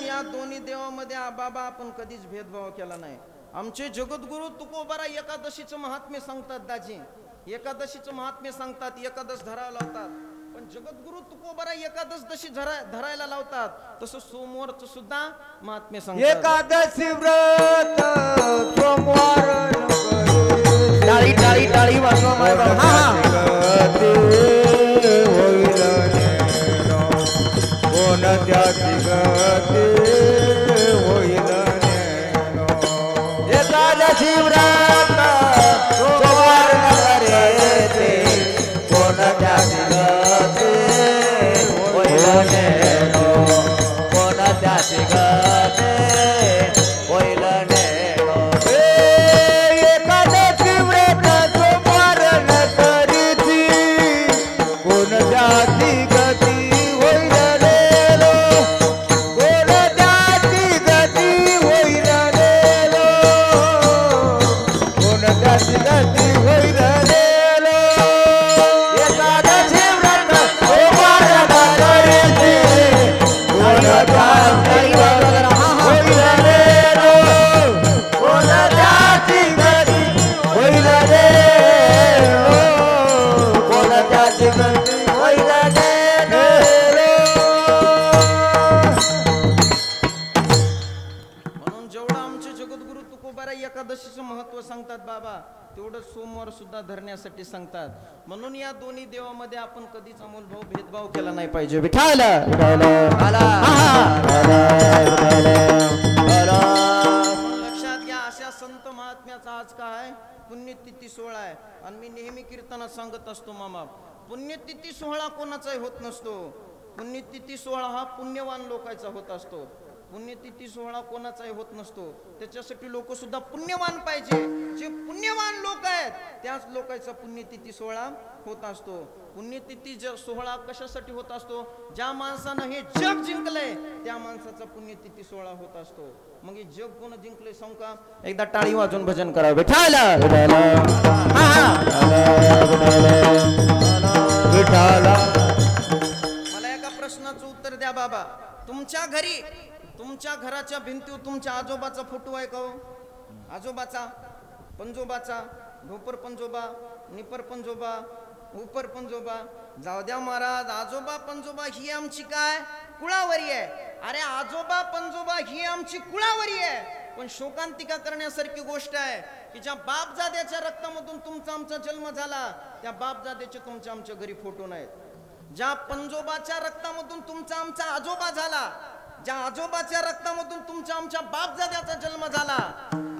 या दोन्ही देवामध्ये बाबा आपण कधीच भेदभाव केला नाही. आमचे जगद्गुरु तुकोबारा एकादशीचं महात्म्य सांगतात. दाजी एकादशीचं महात्म्य सांगतात, एकादश धरायला लावतात. पण जगद्गुरु तुकोबारा एकादशी धरायला लावतात, तसं सोमवारचं सुद्धा महात्म्य सांगतात. एकादशी व्रत सोमवार टाळी टाळी टाळी वाजवा माय बाबा. कोण त्याची गती होईल, एकादशी व्रत सोमवार रे कोण त्याची गती होईल, कोण त्याची गती होईल. एकादशी व्रत सोमवार करीती कोण त्याची गती होईल, कोण त्याची गती होईल, कोण त्याची गती होईल. एकादशी व्रत सोमवार करीती कोण त्याची कोण त्याची गती होईल, कोण त्याची गती होईल. म्हणून जेवढं आमचे जगद्गुरु तुकोबारा एकादशीचं महत्व सांगतात बाबा, तेवढं सोमवार सुद्धा धरण्यासाठी सांगतात. म्हणून या दोन्ही देवामध्ये आपण कधीच अमोलभाव भेदभाव केला नाही पाहिजे, विठाला. लक्षात घ्या, अशा संत महात्म्याचा आज काय पुण्यतिथी 16 आहे. आणि मी नेहमी कीर्तनात सांगत असतो मामा, पुण्यतिथी सोहळा कोणाचाही होत नसतो. पुण्यतिथी सोहळा हा पुण्यवान लोकांचा होत असतो. पुण्यतिथी सोहळा कोणाचाही होत नसतो. त्याच्यासाठी लोक सुद्धा पुण्यवान पाहिजे. जे पुण्यवान लोक आहेत त्याच लोकांचा पुण्यतिथी सोहळा होत असतो. पुण्यतिथी सोहळा कशासाठी होत असतो? ज्या माणसानं हे जग जिंकलंय त्या माणसाचा पुण्यतिथी सोहळा होत असतो. मग हे जग कोण जिंकलंय सांगू का? एकदा टाळी वाजून भजन करा. विठाला मला एका प्रश्नाचं उत्तर द्या बाबा. तुमच्या घरी, तुमच्या घराच्या भिंतीवर तुमच्या आजोबाचा फोटो आहे का हो? आजोबाचा, पंजोबाचा, ढोपर पंजोबा, निपर पंजोबा, उपर पंजोबा, जाऊ द्या महाराज. आजोबा पंजोबा ही आमची काय कुळावरी आहे. अरे आजोबा पंजोबा ही आमची कुळावरी आहे. पण शोकांतिका करण्यासारखी गोष्ट आहे की ज्या बापजाद्याच्या रक्तामधून तुमचा आमचा जन्म झाला त्या बापजाद्याचे तुमच्या आमच्या घरी फोटो नाहीत. ज्या पंजोबाच्या रक्तामधून तुमचा आमचा आजोबा झाला, ज्या आजोबाच्या रक्तामधून तुमच्या आमच्या बापजाद्याचा जन्म झाला,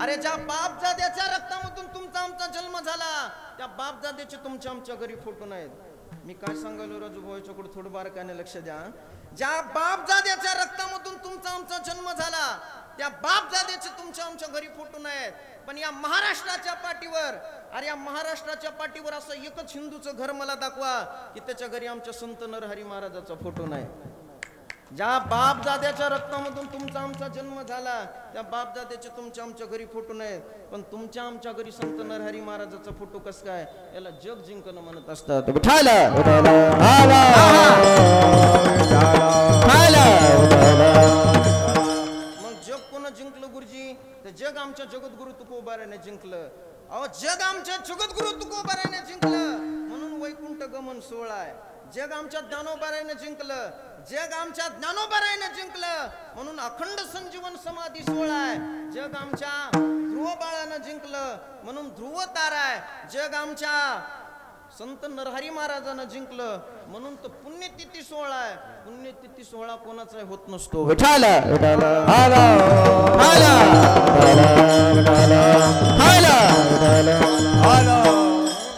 अरे ज्या बापजाद्याच्या रक्तामधून तुमचा आमचा जन्म झाला त्या बापजाद्याचे तुमच्या आमच्या घरी फोटो नाहीत. मी काय सांगायलो राजूभाऊच्याकडे थोडं बारकाने लक्ष द्या. ज्या बापजाद्याच्या रक्तामधून तुमचा आमचा जन्म झाला त्या बापजाद्याचे तुमच्या आमच्या घरी फोटो नाहीत. पण या महाराष्ट्राच्या पाठीवर, अरे या महाराष्ट्राच्या पाठीवर असं एकच हिंदूचं घर मला दाखवा की त्याच्या घरी आमच्या संत नरहरी महाराजाचा फोटो नाही. ज्या बापजाद्याच्या रक्तामधून तुमचा आमचा जन्म झाला त्या बापजाद्याचे तुमच्या आमच्या घरी फोटो नाहीत. पण तुमच्या आमच्या घरी संत नरहरी महाराजाचा फोटो कस काय? याला जग जिंकणं म्हणत असतात. मग जग कोण जिंकलं गुरुजी? तर जग आमच्या जगद्गुरु तुकोबाराने जिंकलं. अहो जग आमच्या जगद्गुरु तुकोबाराने जिंकलं म्हणून वैकुंठ गमन सोहळा आहे. जग आमच्या ज्ञानोबाराने जिंकलं, जग आमच्या ज्ञानोबाराने जिंकलं म्हणून अखंड संजीवन समाधी सोहळा आहे. जग आमच्या ध्रुव बाळानं जिंकलं म्हणून ध्रुव तारा आहे. जग आमच्या संत नरहरी महाराजांना जिंकलं म्हणून तो पुण्यतिथी सोहळा आहे. पुण्यतिथी सोहळा कोणाचा होत नसतो.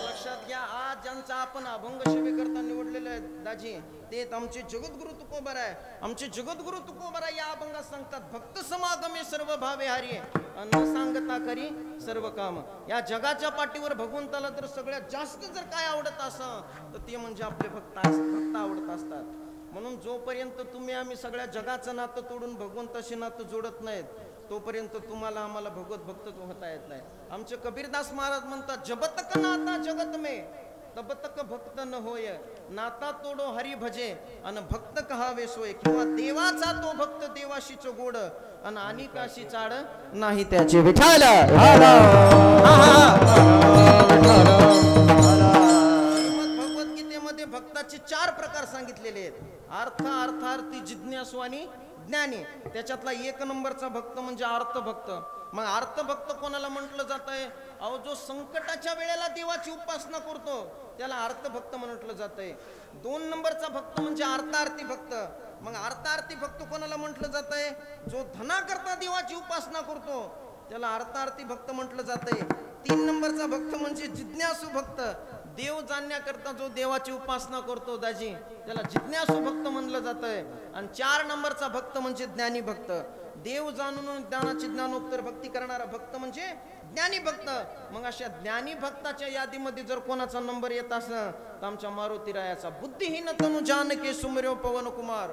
लक्षात घ्या. आज ज्यांचा आपण अभंग सेवेकरता निवडलेले आहेत दाजी ते आमचे जगद्गुरु तुकोबार आहे. आमचे जगद्गुरु तुकोबार या अभंगात सांगतात, भक्त समागमे सर्व भावे हारी न सांगता करी सर्व काम. या जगाच्या पाठीवर भगवंताला तर सगळ्यात जास्त जर काय आवडत असं तर ते म्हणजे आपले भक्त आवडत असतात. म्हणून जोपर्यंत तुम्ही आम्ही सगळ्या जगाचं नातं तोडून भगवंताशी नातं जोडत नाहीत तोपर्यंत तुम्हाला आम्हाला भगवत भक्त होता येत नाही. आमचे कबीरदास महाराज म्हणतात, जबतक नाता जगत में तब तक भक्त न होय, नाता तोडो हरी भजे अन भक्त कहावे सोय. किंवा देवाचा तो भक्त देवाशीच गोड अन अनिकाशी चाड नाही त्याचे. विठाल भगवद्गीतेमध्ये भक्ताचे 4 प्रकार सांगितलेले आहेत. अर्थ, अर्थार्थी, जिज्ञासू आणि ज्ञानी. त्याच्यातला 1 नंबरचा भक्त म्हणजे अर्थभक्त. मग अर्थभक्त कोणाला म्हटलं जात आहे? अहो जो संकटाच्या वेळेला देवाची उपासना करतो त्याला अर्थभक्त म्हटलं जात आहे. 2 नंबरचा भक्त म्हणजे अर्थार्थी भक्त. मग अर्थार्थी भक्त कोणाला म्हटलं जात आहे? जो धनाकरता देवाची उपासना करतो त्याला अर्थार्थी भक्त म्हटलं जात आहे. 3 नंबरचा भक्त म्हणजे जिज्ञासू भक्त. देव जाणण्याकरता जो देवाची उपासना करतो दाजी त्याला जिज्ञासू भक्त म्हणलं जात आहे. आणि 4 नंबरचा भक्त म्हणजे ज्ञानी भक्त. देव जाणून ज्ञानाची ज्ञानोत्तर भक्ती करणारा भक्त म्हणजे ज्ञानी भक्त. मग अशा ज्ञानी भक्ताच्या यादीमध्ये जर कोणाचा नंबर येत असला तर आमच्या मारुतीरायाचा. बुद्धिहीन तनु जानके सुमर्यो पवन कुमार,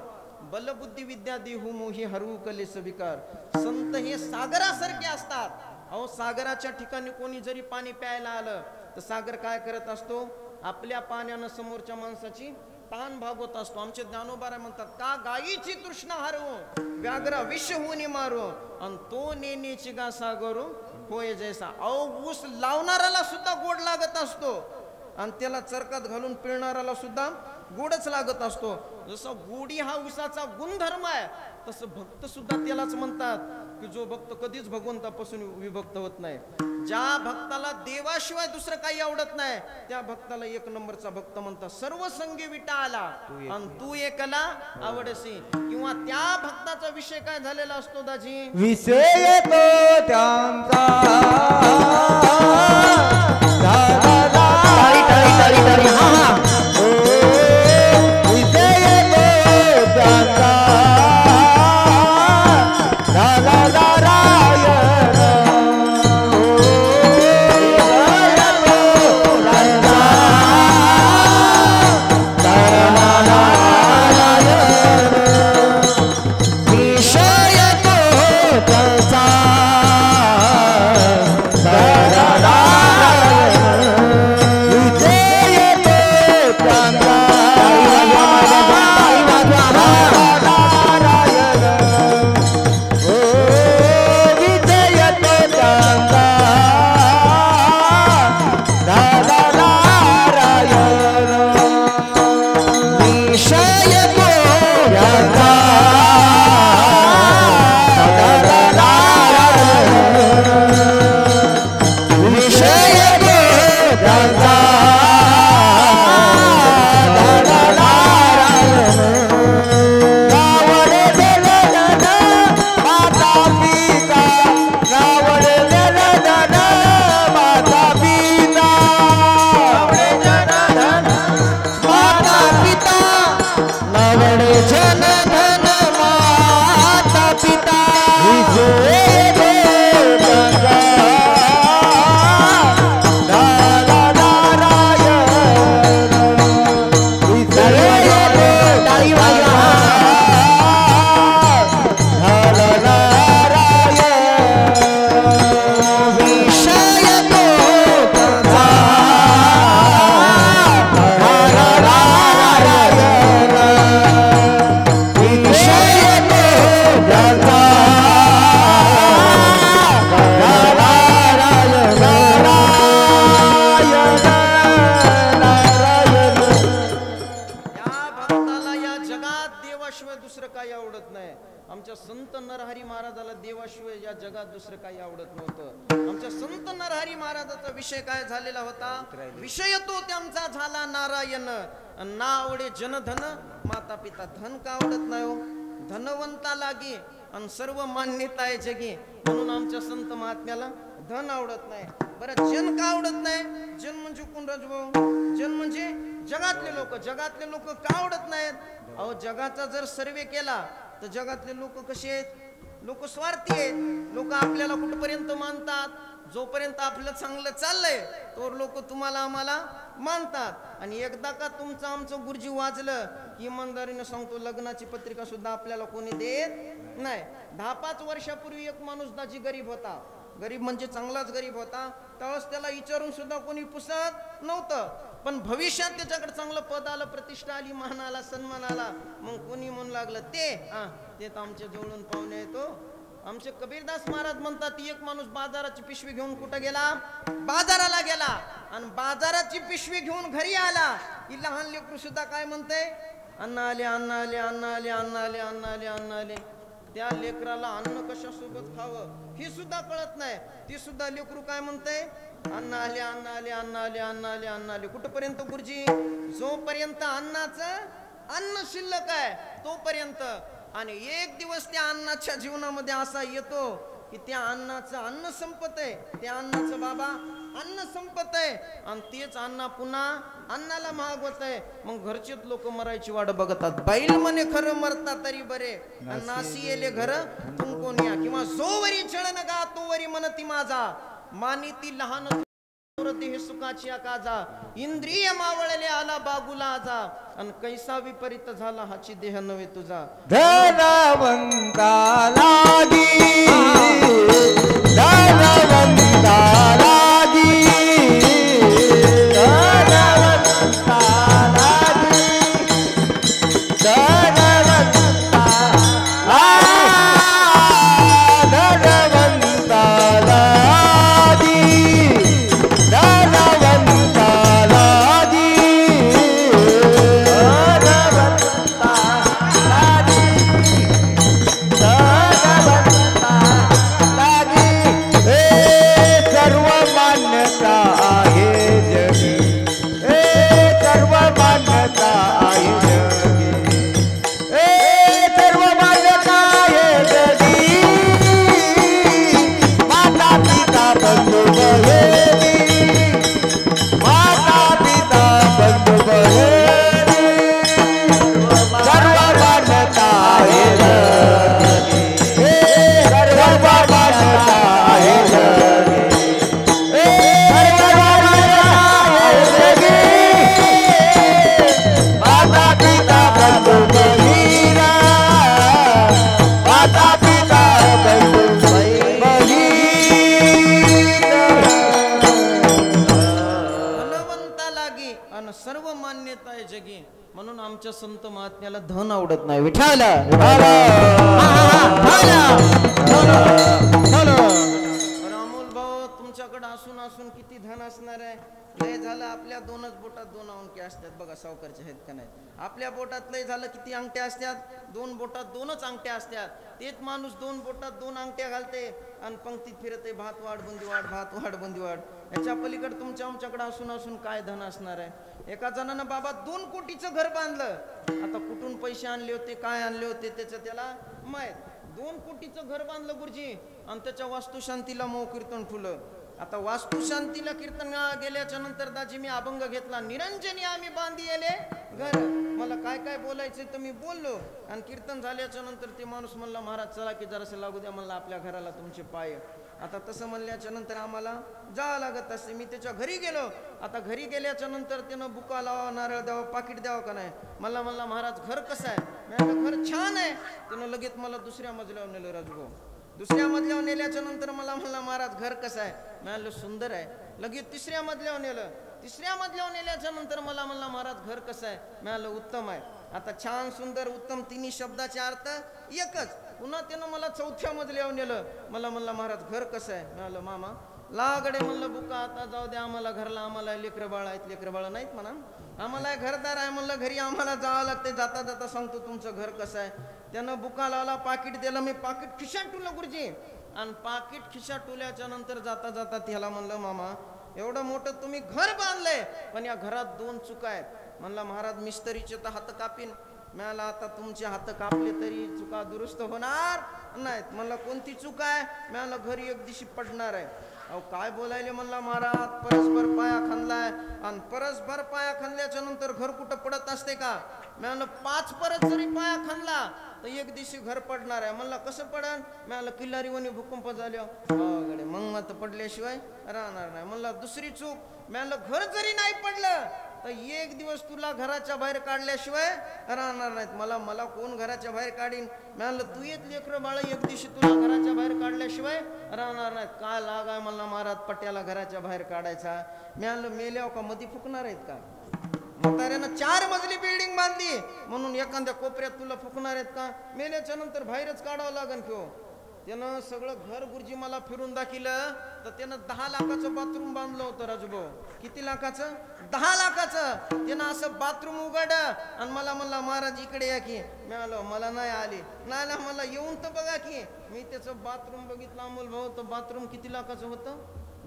बलबुद्धी विद्या देहू मोही हरू कले सविकार. संत हे सागरासारखे असतात. अहो सागराच्या ठिकाणी कोणी जरी पाणी प्यायला आलं तर सागर काय करत असतो? आपल्या पाण्यानं समोरच्या माणसाची ताण भागवत असतो. आमचे ज्ञानोबारा म्हणतात, का गायीची तृष्णा हरवू व्याघ्र विष होऊन मारू आणि तो नेनेची गा सागरू होय जैसा. अहो ऊस लावणाऱ्याला सुद्धा गोड लागत असतो आणि त्याला चरकात घालून पिळणाऱ्याला सुद्धा गोडच लागत असतो. जसं गोडी हा ऊसाचा गुणधर्म आहे तसं भक्त सुद्धा त्यालाच म्हणतात की जो भक्त कधीच भगवंतापासून विभक्त होत नाही. ज्या भक्ताला देवाशिवाय दुसरं काही आवडत नाही त्या भक्ताला 1 नंबरचा भक्त म्हणतात. सर्व संगी विटा आला आणि तू एकला आवडसी. किंवा त्या भक्ताचा विषय काय झालेला असतो दाजी? विषय तो त्यांचा तारी तारी तारी तारी. हा हा विषय तो त्यांचा संत नरहरी महाराजाला देवाशिवाय या जगात दुसरं काही आवडत नव्हतं. आमच्या संत नरहरी महाराजाचा विषय काय झालेला होता? विषय तो त्यांचा झाला नारायण. ना आवडे जनधन, माता पिता धन का आवडत नाही हो? धनवंता लागे आणि सर्व मान्यता आहे जगी, म्हणून आमच्या संत महात्म्याला धन आवडत नाही. बरं जन का आवडत नाही? जन म्हणजे कोण राजभाऊ? जन म्हणजे जगातले लोक. जगातले लोक का आवडत नाहीत? अहो जगाचा जर सर्वे केला तर जगातले लोक कसे आहेत? लोक स्वार्थी आहेत. लोक आपल्याला कुठपर्यंत मानतात? जोपर्यंत आपलं चांगलं चाललंय तोवर लोक तुम्हाला आम्हाला मानतात. आणि एकदा का तुमचं आमचं गुरुजी वाजलं की इमानदारीने सांगतो लग्नाची पत्रिका सुद्धा आपल्याला कोणी देत नाही. 10-5 वर्षापूर्वी एक माणूस दाजी गरीब होता. गरीब म्हणजे चांगलाच गरीब होता. त्यावेळेस त्याला विचारून सुद्धा कोणी पुसत नव्हतं. पण भविष्यात त्याच्याकडे चांगलं पद आलं, प्रतिष्ठा आली, मान आला, सन्मान आला. मग कोणी म्हणू लागलं ते तर आमच्या जवळून पाहुणे येतो. आमचे कबीरदास महाराज म्हणतात एक माणूस बाजाराची पिशवी घेऊन कुठं गेला? बाजाराला गेला. आणि बाजाराची पिशवी घेऊन घरी आला की लहान लेकरू सुद्धा काय म्हणते? अन्न आले, अन्न आले, अन्न आले, अन्न आले, अन्न आले, अन्न आले. त्या लेकराला अन्न कशा सोबत खावं ही सुद्धा कळत नाही. ती सुद्धा लेकरू काय म्हणते? अन्न आले, अन्न आले, अन्न आले, अन्न आले, अन्न आले. कुठपर्यंत गुरुजी? जोपर्यंत अन्नाचं अन्न शिल्लक आहे तोपर्यंत. आणि एक दिवस त्या अन्नाच्या जीवनामध्ये असा येतो की त्या अन्नाचं अन्न संपत आहे. त्या अन्नाचं बाबा अन्न संपत आहे आणि तेच अन्न पुन्हा अन्नाला महाग होत आहे. मग घरचेच लोक मरायची वाट बघतात. बैल म्हणे खरं मरता तरी बरे, नासी येले घर तुमकोन या. किंवा जोवरी चळण गा तोवरी म्हणती माझा, मानिती लहान देह सुखाची काजा. इंद्रिय मावळले आला बागुला आजा, आणि कैसा विपरीत झाला हाची देह नव्हे तुझा. धनवंता लागी, धनवंता लागी, धनवंता लागी, धनवंता संत महात्म्याला धन आवडत नाही. विठाला अमोल भाऊ तुमच्याकडे असून असून किती धन असणार आहे? लय झालं आपल्या 2च बोटात 2 अंगठ्या असतात. बघा सावकारचे आहेत का नाही? आपल्या बोटात लय झालं किती अंगठ्या असतात? 2 बोटात 2च अंगठ्या असतात. तेच माणूस 2 बोटात 2 अंगठ्या घालते आणि पंक्तीत फिरते भात वाढ बुंदी वाढ, भात वाढ बुंदी वाढ. याच्या पलीकडे तुमच्या आमच्याकडे असून असून काय धन असणार आहे. एका जणानं बाबा 2 कोटीचं घर बांधलं. आता कुठून पैसे आणले होते, काय आणले होते त्याचं त्याला माहित. 2 कोटीचं घर बांधलं गुरुजी आणि त्याच्या वास्तुशांतीला मो कीर्तन ठुलं. आता वास्तुशांतीला कीर्तन गेल्याच्या नंतर दाजी मी अभंग घेतला. निरंजनी आम्ही बांधी येले घर. मला काय काय बोलायचं तर मी बोललो आणि कीर्तन झाल्याच्या नंतर ते माणूस म्हणला महाराज चला की जरासं लागू द्या म्हणलं आपल्या घराला तुमचे पाय. आता तसं म्हणल्याच्या नंतर आम्हाला जावं लागत असते. मी त्याच्या घरी गेलो. आता घरी गेल्याच्या नंतर त्यानं बुका लावा, नारळ द्यावं, पाकिट द्यावं का नाही. मला म्हणला महाराज घर कसं आहे. मी म्हणलं घर छान आहे. त्यानं लगेच मला दुसऱ्या मजल्यावर नेलं राजभाऊ. दुसऱ्या मजल्यावर नेल्याच्या नंतर मला म्हणला महाराज घर कसं आहे. मी म्हणलं सुंदर आहे. लगेच तिसऱ्या मजल्यावर नेलं. तिसऱ्या मजल्यावर नेल्याच्या नंतर मला म्हणला महाराज घर कसं आहे. मी म्हणलं उत्तम आहे. आता छान सुंदर उत्तम तिन्ही शब्दाचे अर्थ एकच. पुन्हा त्यानं मला चौथ्या मजल्यावर नेलं. मला म्हणला महाराज घर कसं आहे. मी म्हणलं मामा लागडे म्हणलं बुका आता जाऊ द्या आम्हाला घरला. आम्हाला लेकरं बाळ आहेत. लेकरं बाळ नाहीत म्हणा. आम्हाला घरदार आहे म्हणलं. घरी आम्हाला जावं लागते. जाता जाता सांगतो तुमचं घर कसं आहे. त्यानं बुका लावला, पाकिट दिलं. मी पाकिट खिशात ठेवलं गुरुजी आणि पाकिट खिशात ठेवल्याच्या नंतर जाता जाता त्याला म्हणलं मामा एवढं मोठं तुम्ही घर बांधलंय पण या घरात 2 चुका आहेत. म्हणला महाराज मिस्त्रीचे तर हात कापीन. मला आता तुमचे हात कापले तरी चुका दुरुस्त होणार नाहीत. म्हणला कोणती चूक आहे. मला घरी एक दिवशी पडणार आहे. अहो काय बोलायले म्हणला महाराज परस्पर पाया खांदलाय आणि परस्पर पाया खांदल्याच्या नंतर घर कुठं पडत असते का. मी म्हणलं 5 परत जरी पाया खांदला तर एक दिवशी घर पडणार आहे. म्हणला कसं पडन. मी म्हणलं किल्लारी वनी भूकंप झाले मग मत पडल्याशिवाय राहणार नाही. म्हणला दुसरी चूक. मी म्हणलं घर जरी नाही पडलं तर एक दिवस तुला घराच्या बाहेर काढल्याशिवाय राहणार नाहीत. मला कोण घराच्या बाहेर काढीन. मी म्हणलं तू येत लेकरं बाळ एक दिवशी तुला घराच्या बाहेर काढल्याशिवाय राहणार नाहीत. काय लाग आहे म्हणला महाराज पट्ट्याला घराच्या बाहेर काढायचा. मी म्हणलं मेल्यावर का मधी फुकणार आहेत का. म्हाताऱ्यानं 4 मजली बिल्डिंग बांधली म्हणून एखाद्या कोपऱ्यात तुला फुकणार आहेत का. मेल्याच्या नंतर बाहेरच काढावं लागेल किंवा. त्यानं सगळं घर गुरुजी मला फिरून दाखिलं तर त्यानं 10 लाखाचं बाथरूम बांधलं होतं राजूभाऊ. किती लाखाचं. 10 लाखाचं. त्यानं असं बाथरूम उघड आणि मला म्हणला महाराज इकडे या की. मी आलो. मला नाही आली. नाही मला येऊन तर बघा की. मी त्याचं बाथरूम बघितलं अमोल भाऊ. तर बाथरूम किती लाखाचं होतं.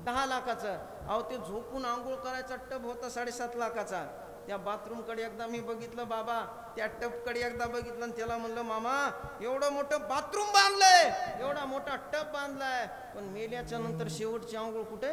10 लाखाचं. अहो ते झोपून आंघोळ करायचा टब होता 7.5 लाखाचा. त्या बाथरूम कडे एकदा मी बघितलं बाबा. त्या टब कडे एकदा बघितलं आणि त्याला म्हणलं मामा एवढं मोठं बाथरूम बांधलंय एवढा मोठा टब बांधलाय पण मेल्याच्या नंतर शेवटची आंघोळ कुठे.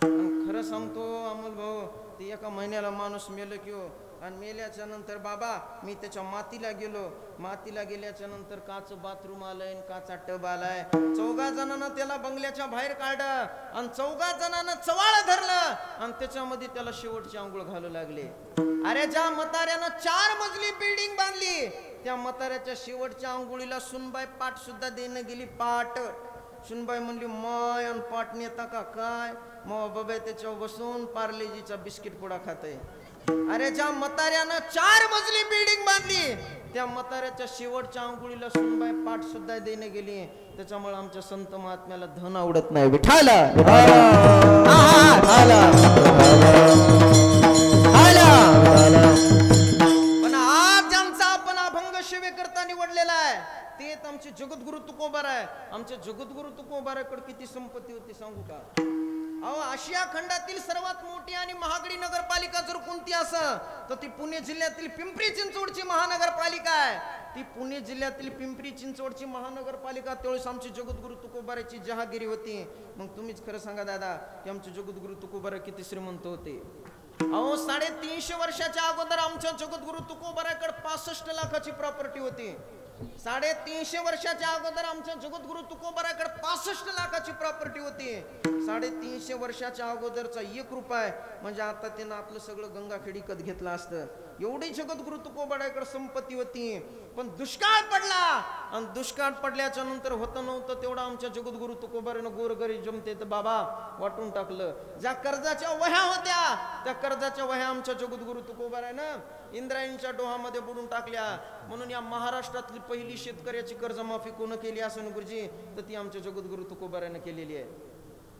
खरं सांगतो अमोल भाऊ ते एका महिन्याला माणूस मेलं की हो. आणि मेल्याच्या नंतर बाबा मी त्याच्या मातीला गेलो. मातीला गेल्याच्या नंतर काच बाथरूम आलंय काचा टब आलाय. 4 जणांना त्याला बंगल्याच्या बाहेर काढलं आणि 4 जणांना चवाळ धरलं आणि त्याच्यामध्ये त्याला शेवटची आंघोळ घालू लागले. अरे ज्या म्हाताऱ्यानं 4 मजली बिल्डिंग बांधली त्या म्हाताऱ्याच्या शेवटच्या आंघोळीला सुनबाई पाठ सुद्धा देणं गेली. पाठ. सुनबाई म्हणली माय आणि पाठ नेता का काय. मग बाबा त्याच्यावर बसून पार्लेजीचा बिस्किट पुडा खाते. अरे ज्या म्हाताऱ्यानं 4 मजली बिल्डिंग बांधली त्या म्हाताऱ्याच्या शेवटच्या आंघोळीला सुनबाई पाठ सुद्धा देणे गेली. त्याच्यामुळे आमच्या संत महात्म्याला धन आवडत नाही. विठाला पण आज ज्यांचा आपण अभंग सेवेकरता निवडलेला आहे तेच आमचे जगद्गुरु तुकोबार आहे. आमच्या जगद्गुरु तुकोबाराकडे किती संपत्ती होती सांगू का. अहो आशिया खंडातील सर्वात मोठी आणि महागडी नगरपालिका जर कोणती असेल तर ती पुणे जिल्ह्यातील पिंपरी चिंचवडची महानगरपालिका आहे. ती पुणे जिल्ह्यातील पिंपरी चिंचवडची महानगरपालिका त्यावेळेस आमची जगद्गुरु तुकोबाराची जहागिरी होती. मग तुम्हीच खरं सांगा दादा की आमचे जगद्गुरु तुकोबारा किती श्रीमंत होते. अहो 350 वर्षाच्या अगोदर आमच्या जगद्गुरु तुकोबाराकडे 65 लाखाची प्रॉपर्टी होती. 350 वर्षाच्या अगोदर आमच्या जगद्गुरु तुकोबाराकडे 65 लाखाची प्रॉपर्टी होती. 350 वर्षाच्या अगोदरचा 1 रुपया म्हणजे आता त्यानं आपलं सगळं गंगाखेडी कद घेतलं असतं. एवढी जगद्गुरु तुकोबाराकडे संपत्ती होती. पण दुष्काळ पडला आणि दुष्काळ पडल्याच्या नंतर होतं नव्हतं तेवढं आमच्या जगद्गुरु तुकोबारानं गोरगरीब जमते तर बाबा वाटून टाकलं. ज्या कर्जाच्या वह्या होत्या त्या कर्जाच्या वह्या आमच्या जगद्गुरु तुकोबारानं इंद्रायणीच्या डोहामध्ये बुडून टाकल्या. म्हणून या महाराष्ट्रातली पहिली शेतकऱ्याची कर्जमाफी कोण केली असेल गुरुजी तर ती आमच्या जगद्गुरु तुकोबारानं केलेली आहे.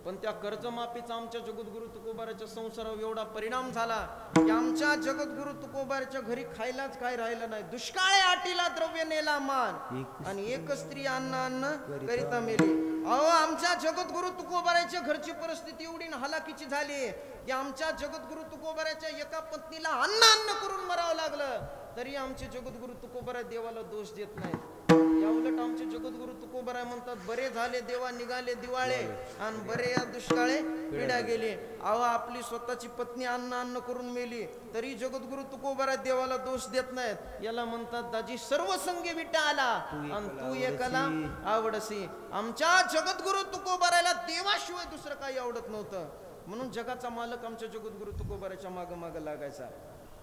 पण त्या कर्जमाफीचा आमच्या जगद्गुरु तुकोबाराच्या संसारावर एवढा परिणाम झाला की आमच्या जगद्गुरु तुकोबाराच्या घरी खायलाच काय राहिलं नाही. दुष्काळ आटीला द्रव्य नेला मान आणि एक स्त्री अन्न करिता मेली. अहो आमच्या जगद्गुरु तुकोबारायच्या घरची परिस्थिती एवढी हलाखीची झाली की आमच्या जगद्गुरु तुकोबारायच्या एका पत्नीला अन्न करून मरावं लागलं तरी आमचे जगद्गुरु तुकोबाराय देवाला दोष देत नाहीत. या उलट आमचे जगद्गुरु तुकोबाराय म्हणतात बरे झाले देवा निघाले दिवाळे आणि बरे या दुष्काळे पिढ्या गेली. अहो आपली स्वतःची पत्नी अन्न करून मेली तरी जगद्गुरु तुकोबाराय देवाला दोष देत नाहीत. याला म्हणतात दाजी सर्व संगी विटा आला आणि तू एकाला आवडसी. आमच्या जगद्गुरु तुकोबारायला देवाशिवाय दुसरं काही आवडत नव्हतं म्हणून जगाचा मालक आमच्या जगद्गुरु तुकोबारायच्या माग लागायचा.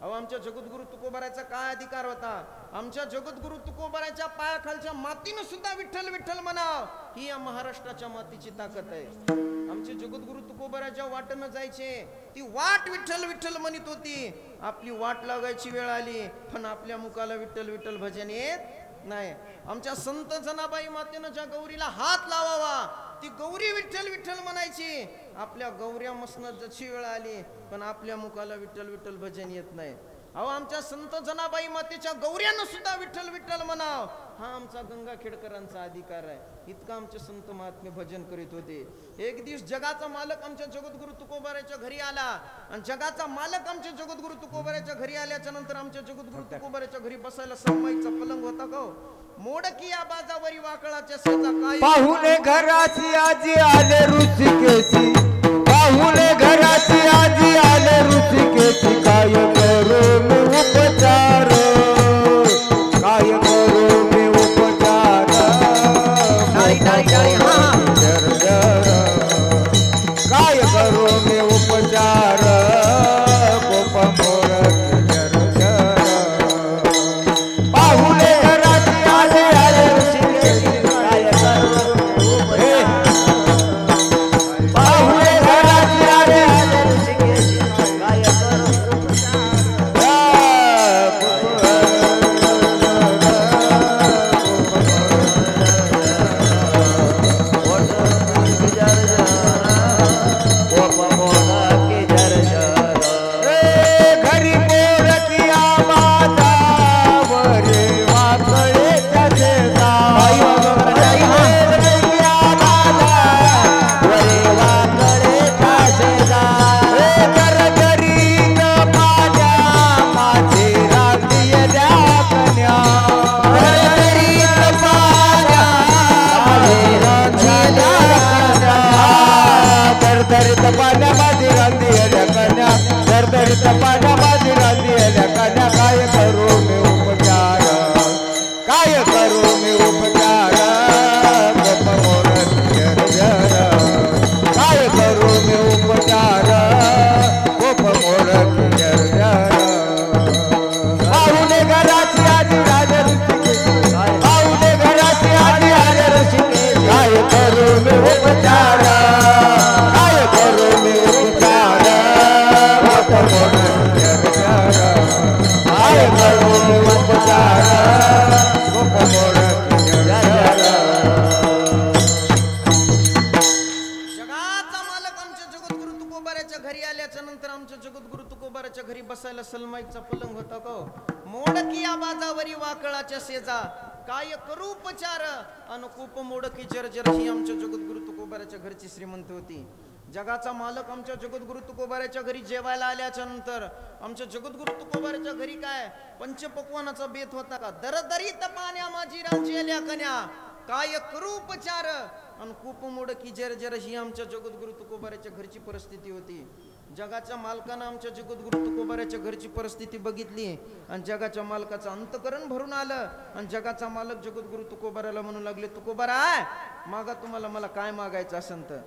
अहो आमच्या जगद्गुरु तुकोबारायचा काय अधिकार होता. आमच्या जगद्गुरु तुकोबारायच्या पायाखालच्या मातीनं सुद्धा विठ्ठल विठ्ठल म्हणाव ही या महाराष्ट्राच्या मातीची ताकद आहे. आमचे जगद्गुरु तुकोबारायच्या वाटनं जायचे ती वाट विठ्ठल विठ्ठल म्हणत होती. आपली वाट लागायची वेळ आली पण आपल्या मुखाला विठ्ठल विठ्ठल भजन येत नाही. आमच्या संत जनाबाई मातेनं ज्या गौरीला हात लावावा ती गौरी विठ्ठल विठ्ठल म्हणायची. आपल्या गौऱ्या मसनं जशी वेळ आली पण आपल्या मुखाला विठ्ठल विठ्ठल भजन येत नाही. अहो आमच्या संत जनाबाई मातेच्या गौऱ्यानं सुद्धा विठ्ठल विठ्ठल म्हणाव हा आमचा गंगाखेडकरांचा अधिकार आहे. इतकं आमचे संत महात्मे भजन करीत होते. एक दिवस जगाचा मालक आमच्या जगद्गुरु तुकोबारायच्या घरी आला आणि जगाचा मालक आमच्या जगद्गुरु तुकोबारायच्या घरी आल्याच्या नंतर आमच्या जगद्गुरु तुकोबारायच्या घरी बसायला समईचा पलंग होता का मोडकी या बाजावरी वाकळाच्या शेजा काय पाहुणे घराची आजी आले ऋषिकेशी पाहुणे घराची आजी आले ऋषिकेशी काय करू मी उपचार काय करू मी उपचार काय करू मी उपचार गोप मोर पाहुणे घराची आजी आले ऋषिकेशी काय करू पाहुणे घराची आले ऋषिकेशी काय घरी मोर किया मातावरे वाकळे त्याचे गरगरीत पाण्या माझे रांदिय द्या कन्या गरगरीत पाण्या माझे रांदिय द्या दरदरीत पाण्या माझी रांदिय द्या कन्या दरदरीत पाण्या माझी रांदिय द्या कन्या काय करू मी उपचार काय करू मी उपचार गोप मोर काय करू मी उपचार गोप मोर पाहुणे घराची आजी आले ऋषिकेशी पाहुणे घराची आजी आले ऋषिकेशी काय करू मी उपचार काय करू मी उपचार गोप मोर काय करू मी उपचार गोप मोर जगाचा मालक आमच्या जगद्गुरु तुकोबारायच्या घरी आल्याच्या नंतर आमच्या जगद्गुरु तुकोबारायच्या घरी बसायला सलमाईचा पलंग होता का मोडकी या बाजावरी वाकळाच्या शेजा काय करू उपचार अनुकूप मोडकी जर्जर ही आमच्या जगद्गुरु तुकोबारायच्या घरची श्रीमंत होती. जगाचा मालक आमच्या जगद्गुरु तुकोबारायच्या घरी जेवायला आल्याच्या नंतर आमच्या जगद्गुरु तुकोबारायच्या घरी काय पंचपक्वानाचा बेत होता का दरदरीत पाण्या माझी रांजियल्या कन्या काय करू उपचार आणि खूप मोडकी जर्जर ही आमच्या जगद्गुरु तुकोबारायच्या घरची परिस्थिती होती. जगाच्या मालकानं आमच्या जगद्गुरु तुकोबारायच्या घरची परिस्थिती बघितली आणि जगाच्या मालकाचं अंतकरण भरून आलं आणि जगाचा मालक जगद्गुरु तुकोबारायला म्हणू लागले तुकोबाराय मागा तुम्हाला मला काय मागायचं असेल तर.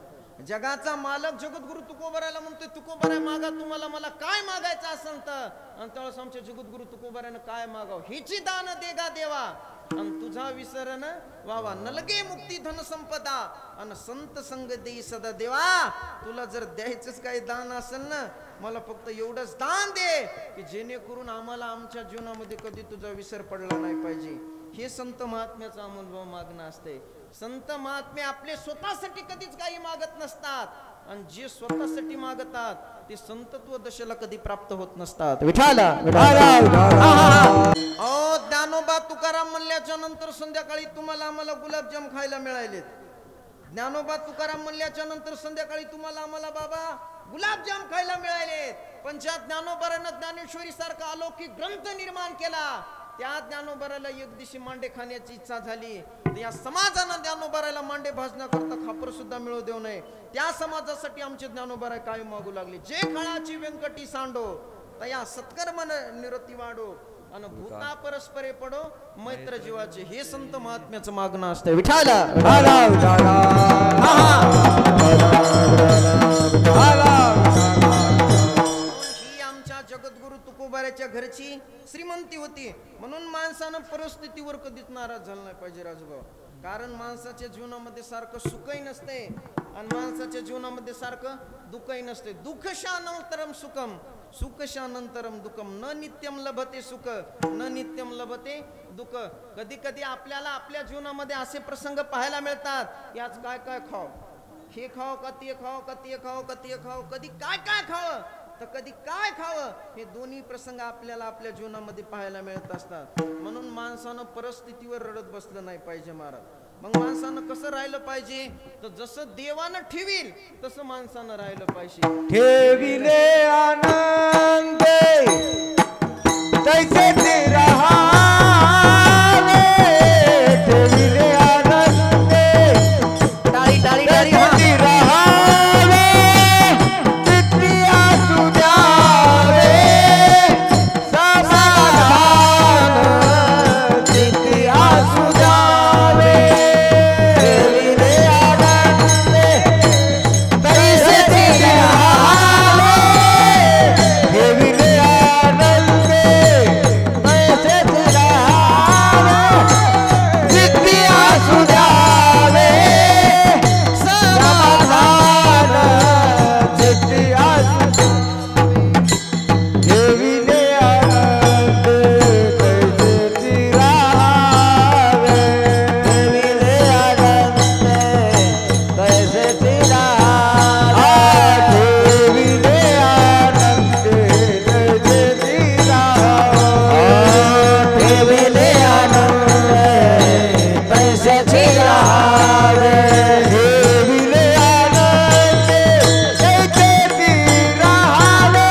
जगाचा मालक जगद्गुरु तुकोबारायला म्हणतोय तुकोबाराय मागा तुम्हाला मला काय मागायचं असेल तर. आणि त्यावेळेस आमच्या जगद्गुरु तुकोबारायनं काय मागाव हिची दान देगा देवा आणि तुझा विसरण वावा नलगे मुक्ती धन संपदा आणि संत संग देई सदा देवा. तुला जर द्यायचंच काही दान असेल ना मला फक्त एवढंच दान दे की जेणेकरून आम्हाला आमच्या जीवनामध्ये कधी तुझा विसर पडला नाही पाहिजे. हे संत महात्म्याचा अनुभव मागणं असते. संत महात्मे आपले स्वतःसाठी कधीच काही मागत नसतात आणि जे स्वतःसाठी मागतात ते संतत्व दशेला कधी प्राप्त होत नसतात. विठाला ज्ञानोबा तुकाराम म्हणल्याच्या नंतर संध्याकाळी तुम्हाला आम्हाला गुलाबजाम खायला मिळालेत. ज्ञानोबा तुकाराम म्हणल्याच्या नंतर संध्याकाळी तुम्हाला आम्हाला बाबा गुलाबजाम खायला मिळाले, पण ज्या ज्ञानोबारानं ज्ञानेश्वरी सारखा अलौकिक ग्रंथ निर्माण केला त्या ज्ञानोबाराला एक दिवशी मांडे खाण्याची इच्छा झाली, या समाजानं ज्ञानोबाराला मांडे भाजण्याकरता खापर सुद्धा मिळू देऊ नये, त्या समाजासाठी आमचे ज्ञानोबारा काय मागू लागले, जे काळाची व्यंकटी सांडो तया सत्कर्म निरती वाढो आणि भूता परस्परे पडो मैत्र जीवाचे, हे संत महात्म्याचं मागणं असतं. विठाल ही आमच्या जगद्गुरु तुकोबाऱ्याच्या घरची श्रीमंती होती, म्हणून माणसानं परिस्थितीवर कधीच नाराज झालं नाही पाहिजे राजभाऊ. कारण माणसाच्या जीवनामध्ये सारखं सुखही नसते आणि माणसाच्या जीवनामध्ये सारखं दुःखही नसते. दुःखशानंतरम सुखम सुखशानंतरम दुःखम, न नित्यम लभते सुख न नित्यम लभते दुःख. कधी कधी आपल्याला आपल्या जीवनामध्ये असे प्रसंग पाहायला मिळतात की आज काय काय खाव, हे खाव का ते खाव का ते खाव का ते खाव, कधी काय काय खावं तर कधी काय खावं, हे दोन्ही प्रसंग आपल्याला आपल्या जीवनामध्ये पाहायला मिळत असतात. म्हणून माणसानं परिस्थितीवर रडत बसलं नाही पाहिजे महाराज. मग माणसानं कसं राहिलं पाहिजे तर जसं देवानं ठेवील तसं माणसानं राहिलं पाहिजे. ठेविले आनंद तैसे ते रहावे, ठेविले आनंद टाळी टाळी टाळी तैसे रहावे, चित्ती आसू द्यावे समाधान, चित्ती आसू द्यावे, ठेविले आनंद तैसे ते रहावे, ठेविले आनंद तैसे ते रहावे, चित्ती आसू द्यावे समाधान, चित्ती आसू ठेविले आनंद तैसे ते रहावे, ठेविले आनंद तैसे ते रहावे, ठेविले आनंद तैसे ते रहावे, ठेविले आनंद तैसे ते रहावे, ठेविले आनंद तैसे ते रहावे,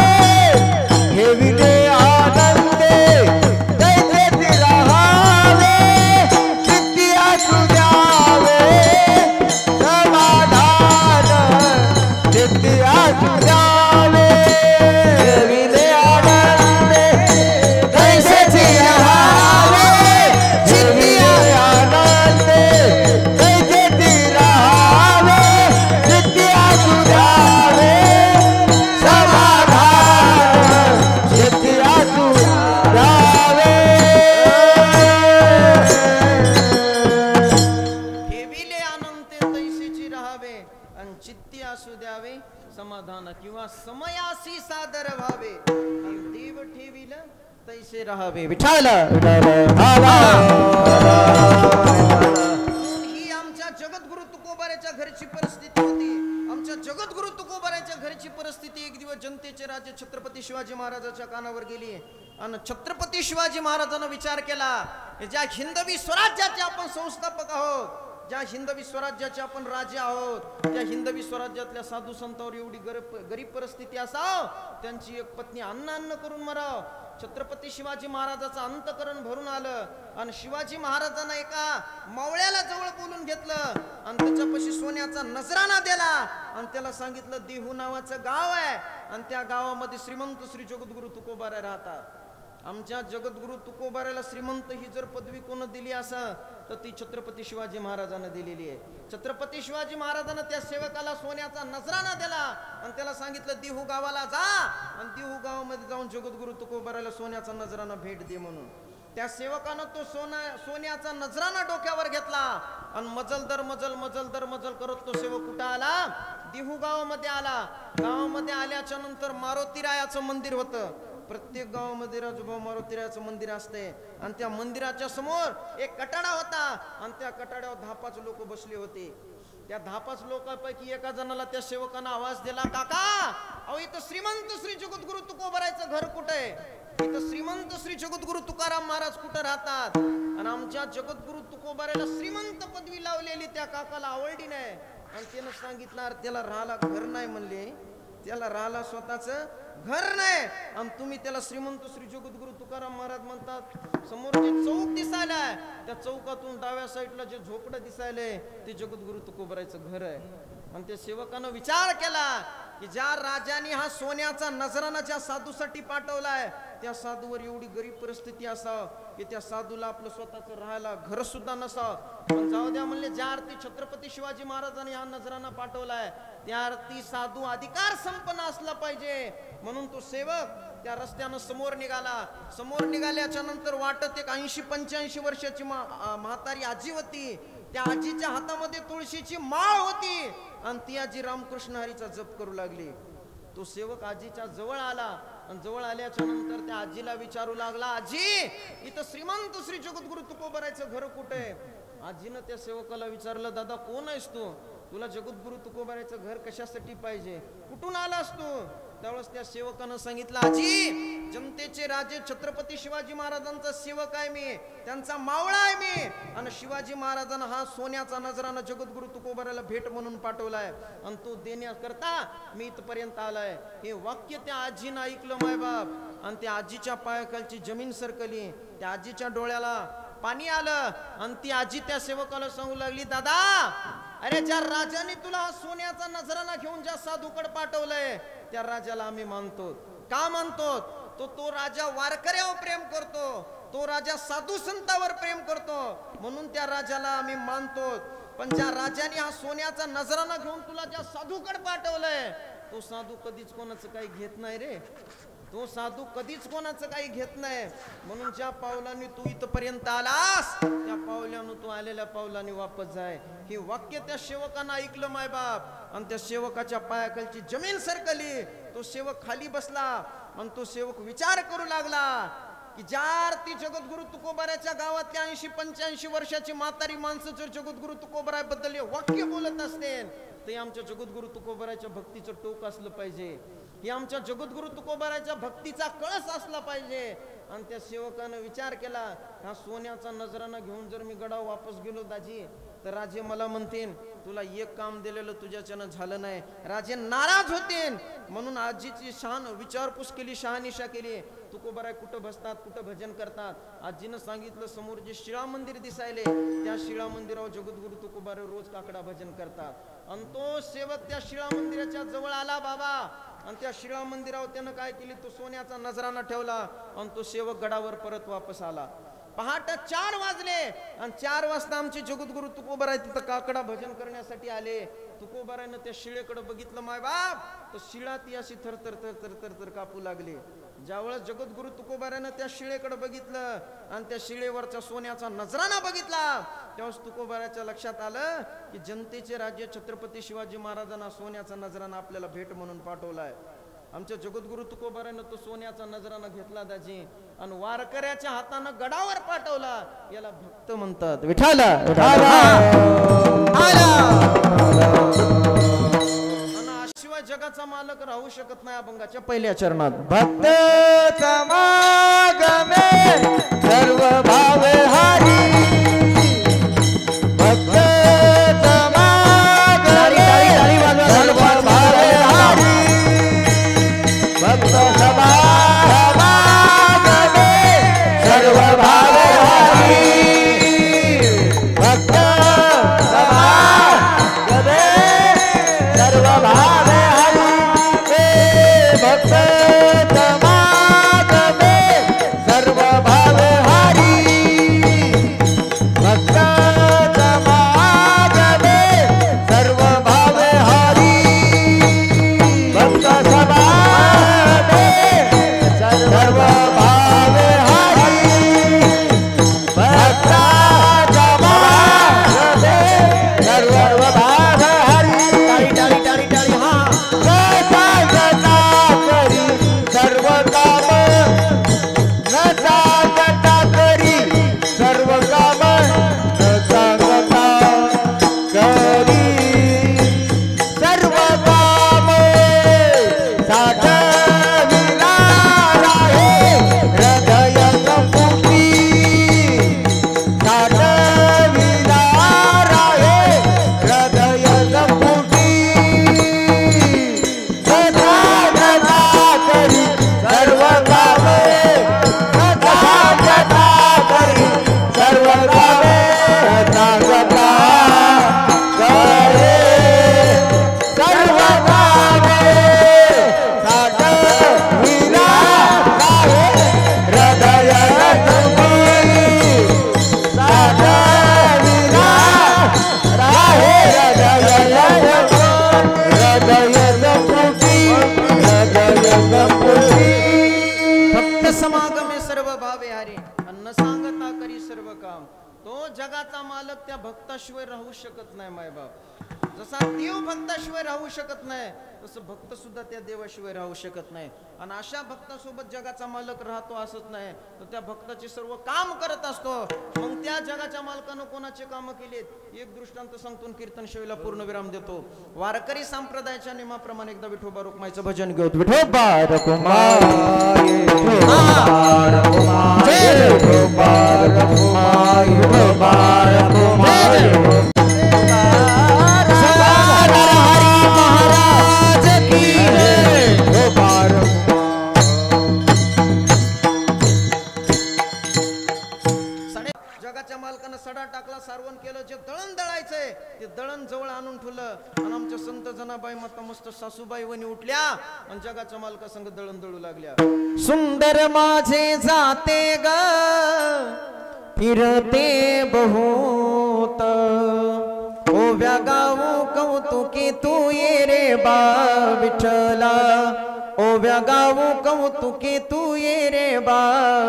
ठेविले आनंद तैसे ते रहावे, चित्ती आसू द्यावे समाधान, चित्ती आसू द्यावे, ठेविले आनंद तैसे ते रहावे, चित्ती आनंद तैसे ते रहावे, चित्ती आसू द्यावे समाधान, चित्ती आसू द्यावे. ठेविले आनंद तैसेची राहावे आणि चित्ती असू द्यावे समाधान, किंवा समयासी सादर व्हावे आणि देव ठेविल तैसे राहावे. विठाल ही आमच्या जगद्गुरु तुकोबाऱ्याच्या घरची परिस्थिती होती. आमच्या जगद्गुरु तुकोबाऱ्याच्या घरची परिस्थिती एक दिवस जनतेचे राजे छत्रपती शिवाजी महाराजांच्या कानावर गेली आणि छत्रपती शिवाजी महाराजांना विचार केला, ज्या हिंदवी स्वराज्याचे आपण संस्थापक आहोत, ज्या हिंदवी स्वराज्याचे आपण राजे आहोत, त्या हिंदवी स्वराज्यातल्या साधू संतांवर एवढी गरीब परिस्थिती असाव, त्यांची एक पत्नी अन्न करून मराव. छत्रपती शिवाजी महाराजाचं अंतकरण भरून आलं आणि शिवाजी महाराजांना एका मावळ्याला जवळ बोलून घेतलं आणि त्याच्यापाशी सोन्याचा नजराणा दिला आणि त्याला सांगितलं देहू नावाचं गाव आहे आणि त्या गावामध्ये श्रीमंत श्री जगद्गुरु तुकोबारा राहतात. आमच्या जगद्गुरु तुकोबाऱ्याला श्रीमंत ही जर पदवी कोण दिली असं तर ती छत्रपती शिवाजी महाराजांना दिलेली आहे. छत्रपती शिवाजी महाराजांना त्या सेवकाला सोन्याचा नजराणा दिला आणि त्याला सांगितलं देहू गावाला जा आणि देहू गावामध्ये जाऊन जगद्गुरु तुकोबाऱ्याला सोन्याचा नजराणा भेट दे म्हणून. त्या सेवकानं तो सोन्याचा नजराणा डोक्यावर घेतला आणि मजल करत तो सेवक कुठं आला, देहू गावामध्ये आला. गावामध्ये आल्याच्या नंतर मारुतीरायाचं मंदिर होतं. प्रत्येक गावामध्ये राजूभाऊ मारुतीरायाचं मंदिर असते आणि त्या मंदिराच्या समोर एक कटाडा होता आणि त्या कटाड्यावर 10-5 लोक बसले होते. त्या 10-5 लोकांपैकी एका जणाला त्या सेवकानं आवाज दिला, काका अहो इथं श्रीमंत श्री जगद्गुरु तुकोबारायचं घर कुठे आहे, इथं श्रीमंत श्री जगद्गुरु तुकाराम महाराज कुठं राहतात. आणि आमच्या जगद्गुरु तुकोबारायला श्रीमंत पदवी लावलेली त्या काकाला आवडली नाही. आणि त्यानं सांगितलं अरे त्याला राहायला घर नाही म्हणले, त्याला राहायला स्वतःच घर नाही. आणि तुम्ही त्याला श्रीमंत श्री जगद्गुरु तुकाराम महाराज म्हणतात. समोर जे चौक दिसायलाय त्या चौकातून डाव्या साईडला जे झोपडं दिसायलंय ते जगद्गुरु तुकोबरायचं घर आहे. आणि त्या सेवकानं विचार केला की ज्या राजाने हा सोन्याचा नजराना ज्या साधूसाठी पाठवलाय त्या साधूवर एवढी गरीब परिस्थिती असावं की त्या साधूला आपलं स्वतःच राहायला घर सुद्धा नसावं. पण जाऊ द्या म्हणले, ज्या अर्थी छत्रपती शिवाजी महाराजांनी हा नजराना पाठवलाय त्या अर्थी साधू अधिकार संपन्न असला पाहिजे. म्हणून तो सेवक त्या रस्त्यानं समोर निघाला. समोर निघाल्याच्या नंतर वाटत एक 80-85 वर्षाची म्हातारी आजी होती. त्या आजीच्या हातामध्ये तुळशीची माळ होती आणि ती आजी रामकृष्ण हरीचा जप करू लागली. तो सेवक आजीच्या जवळ आला आणि जवळ आल्याच्या नंतर त्या आजीला विचारू लागला, आजी इथं श्रीमंत श्री जगद्गुरु तुकोबरायचं घर कुठे? आजीनं त्या सेवकाला विचारलं, दादा कोण आहेस तू? तुला जगद्गुरु तुकोबरायचं घर कशासाठी पाहिजे? कुठून आलास तू? त्यावेळेस त्या सेवकानं सांगितलं, आजी जनतेचे राजे छत्रपती शिवाजी महाराजांचा सेवक आहे मी, त्यांचा मावळा आहे मी. आणि शिवाजी महाराजांना हा सोन्याचा नजराना जगद्गुरु तुकोबरायला भेट म्हणून पाठवलाय आणि तो देण्याकरता मी इथपर्यंत आलाय. हे वाक्य त्या आजीनं ऐकलं मायबाप आणि त्या आजीच्या पायाखालची जमीन सरकली. त्या आजीच्या डोळ्याला पाणी आलं आणि ती आजी त्या सेवकाला सांगू लागली, दादा अरे ज्या राजाने तुला सोन्याचा नजराना घेऊन ज्या साधूकडे पाठवलंय त्या राजाला आम्ही मानतो. का मानतो? तो राजा वारकऱ्यावर प्रेम करतो, तो राजा साधू संतावर प्रेम करतो म्हणून त्या राजाला आम्ही मानतो. पण ज्या राजाने हा सोन्याचा नजराना घेऊन तुला ज्या साधूकडे पाठवलंय तो साधू कधीच कोणाचं काही घेत नाही रे. तो साधू कधीच कोणाचं काही घेत नाही. म्हणून ज्या पावलांनी तू इथपर्यंत आलास त्या पावलानं तू आलेल्या पावलांनी वापस जाय. हे वाक्य त्या सेवकानं ऐकलं मायबाप आणि त्या सेवकाच्या पायाखालची जमीन सरकली. तो सेवक खाली बसला आणि तो सेवक विचार करू लागला की ज्या अर्थी जगद्गुरु तुकोबराच्या गावातल्या 80-85 वर्षाची म्हातारी माणसं जर जगद्गुरु तुकोबराबद्दल हे वाक्य बोलत असते ते आमच्या जगद्गुरु तुकोबराच्या भक्तीचं टोक असलं पाहिजे. हे आमच्या जगद्गुरु तुकोबराच्या भक्तीचा कळस असला पाहिजे. आणि त्या सेवकानं विचार केला, हा सोन्याचा नजराना घेऊन जर मी गडावर वापस गेलो दाजी तर राजे मला म्हणतील तुला एक काम दिलेलं तुझ्याच्यानं झालं नाही. राजे नाराज होतील. म्हणून आजीची शान विचारपूस केली, शहानिशा केली. तुकोबराय कुठं बसतात, कुठं भजन करतात? आजीनं सांगितलं समोर जे शिळा मंदिर दिसायले त्या शिळा मंदिरावर जगद्गुरु तुकोबराय रोज काकडा भजन करतात. आणि तो सेवक त्या शिळा मंदिराच्या जवळ आला बाबा आणि त्या शिळा मंदिरावर त्यानं काय केली, तो सोन्याचा नजराना ठेवला आणि तो सेवक गडावर परत वापस आला. पहाटे 4 वाजले आणि 4 वाजता आमचे जगद्गुरु तुकोबराय तिथं काकडा भजन करण्यासाठी आले. तुकोबरायनं त्या शिळेकडे बघितलं मायबाप तर शिळा ती अशी थरथर थरथर थरथर कापू लागली. ज्यावेळेस जगद्गुरु तुकोबरायनं त्या शिळेकडे बघितलं आणि त्या शिळेवरचा सोन्याचा नजराना बघितला त्यावेळेस तुकोबरायच्या लक्षात आलं की जनतेचे राज्य छत्रपती शिवाजी महाराजांना सोन्याचा नजराना आपल्याला भेट म्हणून पाठवलाय. आमच्या जगद्गुरु तुकोबरायनं तो सोन्याचा नजराना घेतला दाजी आणि वारकऱ्याच्या हातानं गडावर पाठवला. याला भक्त म्हणतात. विठाला शिवाय जगाचा मालक राहू शकत नाही. अभंगाच्या पहिल्या चरणात भक्त समागमे सर्व भाव हरी, भक्त समागमे सर्व भाव हरी, भक्त समागमे सर्व भाव हरी, भक्त समागमे सर्व भाव हरी, भक्त समागमे सर्व भाव हरी, भक्त समागमे सर्व भाव हरी, भक्त समागमे समागमे सर्व भावे हरी, अन्न सांगता करी सर्व काम. तो जगाचा मालक त्या भक्ताशिवाय राहू शकत नाही मायबाप. जसा देव भक्ताशिवाय राहू शकत नाही तसं भक्त सुद्धा त्या देवाशिवाय राहू शकत नाही. आणि अशा भक्तासोबत जगाचा मालक राहतो असत नाही तर त्या भक्ताचे सर्व काम करत असतो. मग त्या जगाच्या मालकानं कोणाचे काम केलेत एक दृष्टांत सांगतो, कीर्तन शिवेला पूर्ण विराम देतो. वारकरी संप्रदायाच्या नियमाप्रमाणे एकदा विठोबा रुक्माईचं भजन घेऊ. विठोबा रुक्माई विठोबा रुक्माई विठोबा रुक्माई जगाच्या मालकानं सडा टाकला, सारवण केलं. जे दळण दळायचंय ते दळण जवळ आणून ठेवलं. आणि आमच्या संत जनाबाई माता मस्त सासूबाई वणी उठल्या आणि जगाच्या मालका संग दळण दळू लागल्या. सुंदर माझे जाते ग फिरते बहुत, ओव्या गाऊ कौतुकी तू ये रे बा विठ्ठला, ओव्या गाऊ कौतुकी तू ये रे बा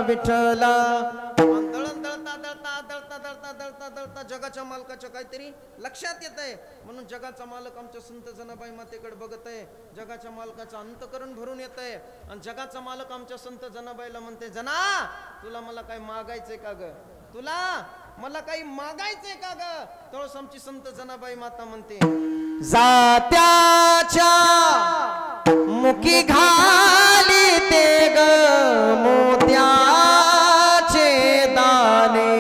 विठ्ठला. दळण दळता दळता दळता दळता दळता दळता जगाच्या मालकाच्या काहीतरी लक्षात येत आहे. म्हणून जगाचा मालक आमच्या संत जनाबाई मातेकडे बघत आहे. जगाच्या मालकाचं अंतकरण भरून येत आहे. आणि जगाचा मालक आमच्या संत जनाबाईला म्हणते, जना तुला मला काही मागायचंय का ग, तुला मला काही मागायचंय का ग. तेव्हाच आमची संत जनाबाई माता म्हणते, जात्याच्या मुखी घाली ते ग मोत्याचे दाने,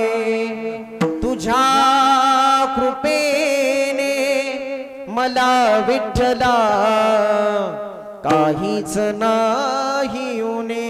तुझ्या कृपेने मला विठ्ठला काहीच नाही उणे.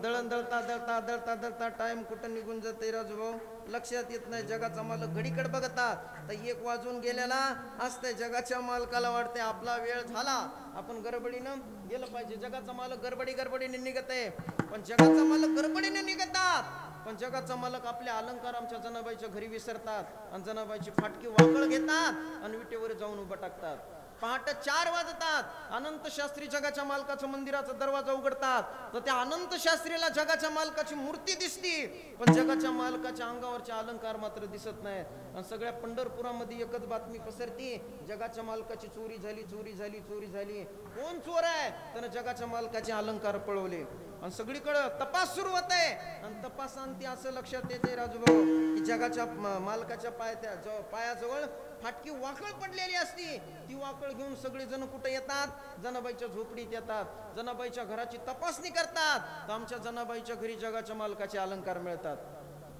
दळण दळता दळता दळता दळता टाइम कुठं निघून जाते राजूभाऊ लक्षात येत नाही. जगाचा मालक घडीकडे बघतात तर 1 वाजून गेलेला असतंय. जगाच्या मालकाला वाटते आपला वेळ झाला, आपण गडबडीनं गेलं पाहिजे. जगाचा मालक गडबडीने निघत आहे, पण जगाचा मालक गडबडीने निघतात. पण जगाचा मालक आपले अलंकार आमच्या जनाबाईच्या घरी विसरतात आणि जनाबाईची फाटकी वाकळ घेतात आणि विटेवर जाऊन उभं टाकतात. पहाटे 4 वाजतात. अनंत शास्त्री जगाच्या मालकाच्या मंदिराचा दरवाजा उघडतात तर त्या अनंत शास्त्रीला जगाच्या मालकाची मूर्ती दिसती, पण जगाच्या मालकाच्या अंगावरचे अलंकार मात्र दिसत नाही. आणि सगळ्या पंढरपुरामध्ये एकच बातमी पसरती, जगाच्या मालकाची चोरी झाली, चोरी झाली, चोरी झाली. कोण चोर आहे, त्यानं जगाच्या मालकाचे अलंकार पळवले. आणि सगळीकडे तपास सुरू होत आहे. आणि तपासांती असं लक्षात येते राजूभाऊ की जगाच्या मालकाच्या पायाजवळ फाटकी वाकळ पडलेली असती. ती वाकळ घेऊन सगळे जण कुठे येतात, जनाबाईच्या झोपडीत येतात. जनाबाईच्या घराची तपासणी करतात तर आमच्या जनाबाईच्या घरी जगाच्या मालकाचे अलंकार मिळतात.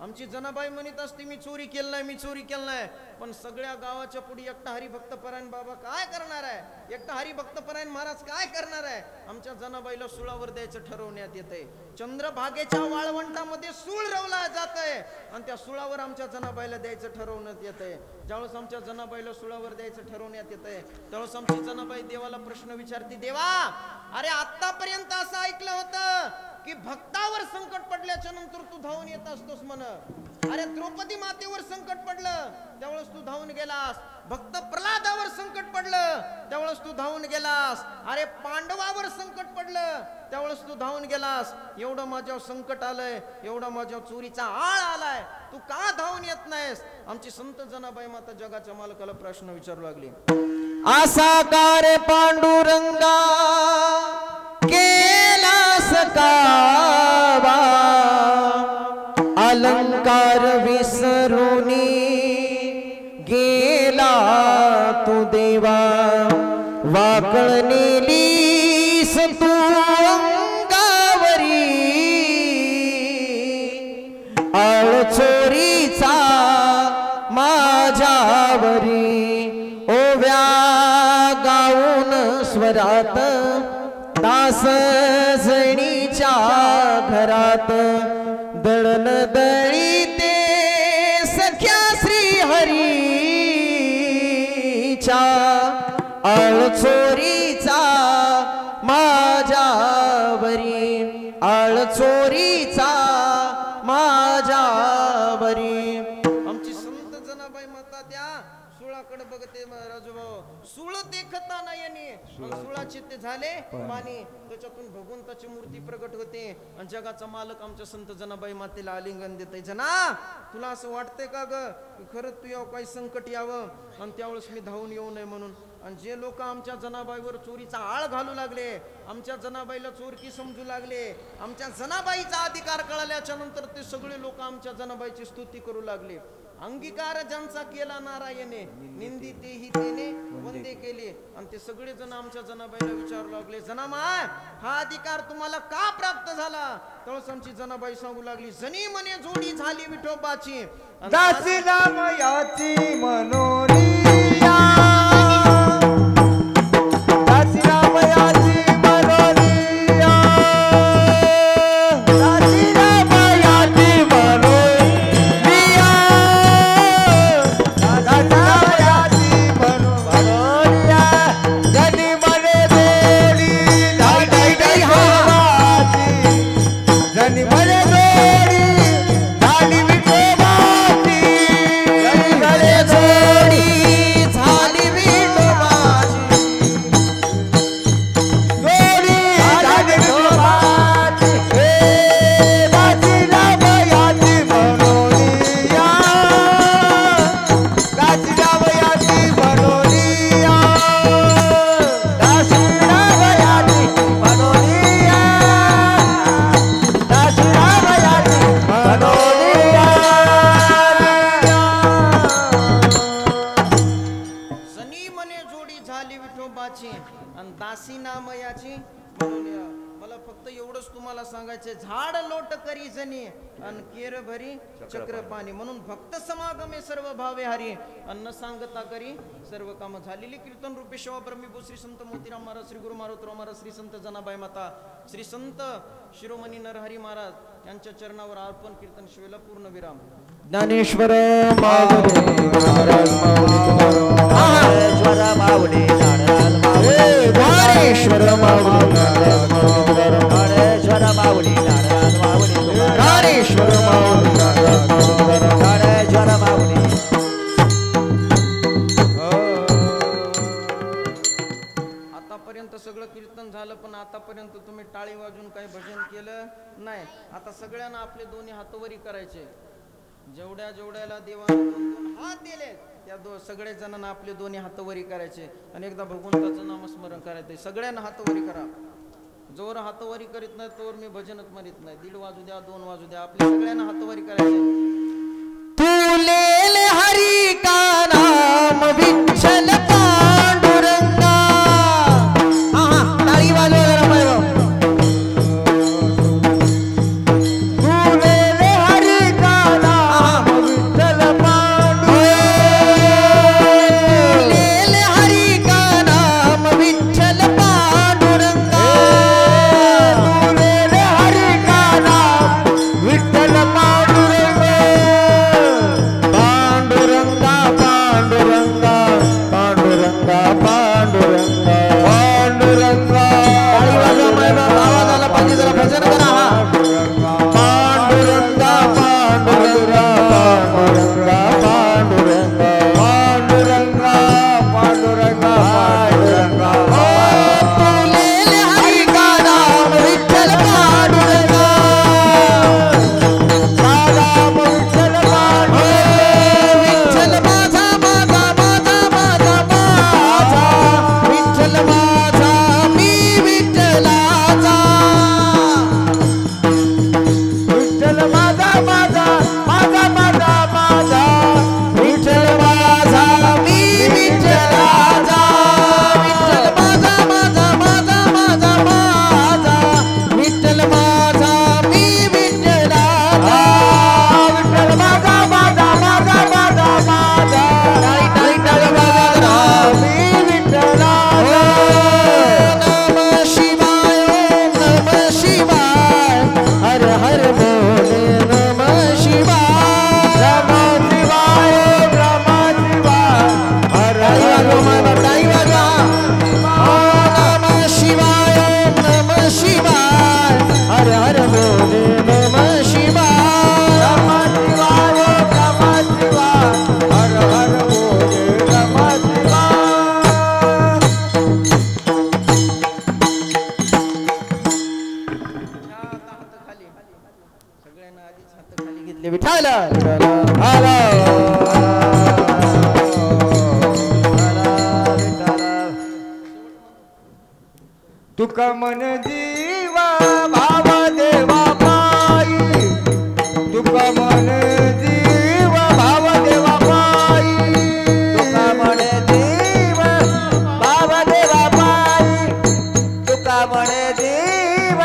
आमची जनाबाई म्हणत असते, मी चोरी केलं नाही, मी चोरी केलं नाही. पण सगळ्या गावाच्या पुढे एकटा हरिभक्तपरायण बाबा काय करणार आहे, एकटा हरिभक्तपरायण महाराज काय करणार आहे. आमच्या जनाबाईला सुळावर द्यायचं ठरवण्यात येतंय. चंद्रभागेच्या वाळवंटामध्ये सूळ रवला जात आहे आणि त्या सुळावर आमच्या जनाबाईला द्यायचं ठरवण्यात येतंय. ज्यावेळेस आमच्या जनाबाईला सुळावर द्यायचं ठरवण्यात येतंय त्यावेळेस आमची जनाबाई देवाला प्रश्न विचारते, देवा अरे आतापर्यंत असं ऐकलं होतं की भक्तावर संकट पडल्याच्या नंतर तू धावून येत असतोस म्हण. अरे द्रौपदी मातेवर संकट पडलं त्यावेळेस तू धावून गेलास, भक्त प्रल्हादावर संकट पडलं त्यावेळेस तू धावून गेलास, अरे पांडवावर संकट पडलं त्यावेळेस तू धावून गेलास. एवढं माझ्यावर संकट आलंय, एवढा माझ्यावर चोरीचा आळ आलाय, तू का धावून येत नाहीस. आमची संत जनाबाई माता जगाच्या मालकाला प्रश्न विचारू लागली. असा कार पांडुरंगा केलास कावा, अलंकार विसरुनी गेला तू देवा, वाकळ नेलीस तू अंगावरी, आळ चोरीचा माझ्यावरी, ओव्या गाऊन स्वरात दास जणीच्या घरात, दळण दळीते सख्या श्री हरीच्या, आळ चोरीचा माझ्यावरी, आळ चोरीचा माझ्यावरी. आमची संत जनाबाई माता त्या सुळाकडे बघते राजूभाऊ. सुळ देखत येता नयनी आणि सुळाचे ते झाले पाणी. त्याच्यातून भगवंताची मूर्ती प्रगट होते आणि जगाचा मालक आमच्या संत जनाबाई मातेला आलिंगन देते. जना तुला असं वाटतंय का ग की खरंच तू यावं काही संकट यावं आणि त्यावेळेस मी धावून येऊ नये म्हणून. आणि जे लोक आमच्या जनाबाईवर चोरीचा आळ घालू लागले, आमच्या जनाबाईला चोरकी समजू लागले, आमच्या जनाबाईचा अधिकार कळाल्याच्या नंतर ते सगळे लोक आमच्या जनाबाईची स्तुती करू लागले. अंगीकार ज्यांचा केला नारायणे निंदितेही तेने वंदे केले. आणि ते सगळे जण आमच्या जनाबाईला विचारू लागले, जनामाय हा अधिकार तुम्हाला का प्राप्त झाला? तेव्हाच आमची जनाबाई सांगू लागली, जनी म्हणे जोडी झाली विठोबाची. दासी रामयाची मनोरिया, दासी रामयाची मनोरिया, दासी रामयाची मनोरिया, दासी रामयाची मनोरिया, जनी मने जोडी झाली विठोबाची, जनी मने जोडी झाली विठोबाची, जनी मने जोडी झाली विठोबाची, जोडी झाली विठोबाची. हे दासी रामयाची मनोरिया, दासी रामयाची मनोरिया, दासी रामयाची मनोरिया, दासी रामयाची मनोरिया. जनी म्हणे जोडी झाली विठोबाची आणि दासी नामयाची मनोनिया. मला फक्त एवढंच तुम्हाला सांगायचंय, झाड लोट करी जनी आणि केर भरी चक्र पाणी. म्हणून भक्त समागमे सर्व भावे हरी, अन्न सांगता करी सर्व काम. झालेली कीर्तन रूपे शिवा ब्रह्मीभू श्री संत मोतीराम महाराज, श्री गुरु मारुतराव महाराज, श्री संत जनाबाई माता, श्री संत शिरोमणी नरहरी महाराज यांच्या चरणावर अर्पण कीर्तन शिवेला पूर्ण विराम. ज्ञानेश्वर माऊली महाराज माऊली ज्ञानेश्वर माऊली महाराज ज्ञानेश्वर माऊली महाराज ज्ञानेश्वर माऊली ज्ञानेश्वर माऊली. आतापर्यंत सगळं कीर्तन झालं, पण आतापर्यंत तुम्ही टाळी वाजून काही भजन केलं नाही. आता सगळ्यांना आपले दोन्ही हातवरी करायचे. जेवढ्या जेवढ्याला देवाने दोन हात दिले त्या सगळ्या जणांना आपले दोन्ही हातवरी करायचे आणि एकदा भगवंताचं नामस्मरण करायचं. सगळ्यांना हातवरी करा. जोर हातवरी करीत नाही तोवर मी भजनच म्हणत नाही. 1:30 वाजू द्या, 2 वाजू द्या, आपल्या सगळ्यांना हातवरी करायचे. तुलेल हरी का नाम विठ्ठल पांडुरंगा. टाळी वाजवा जरा पाहिजे. तुलेल हरी का नाम विठ्ठल पांडुरंगा, तुलेल हरी का नाम विठ्ठल पांडुरंगा. तुलेल हरी का नाम विठ्ठल पांडुरंगा, विठाल तुका मन जीवा भाव देवा पायी तुका मन जीवा भाव देवा पायी तुका म्हणे देव भाव देवा पायी तुका म्हणे देव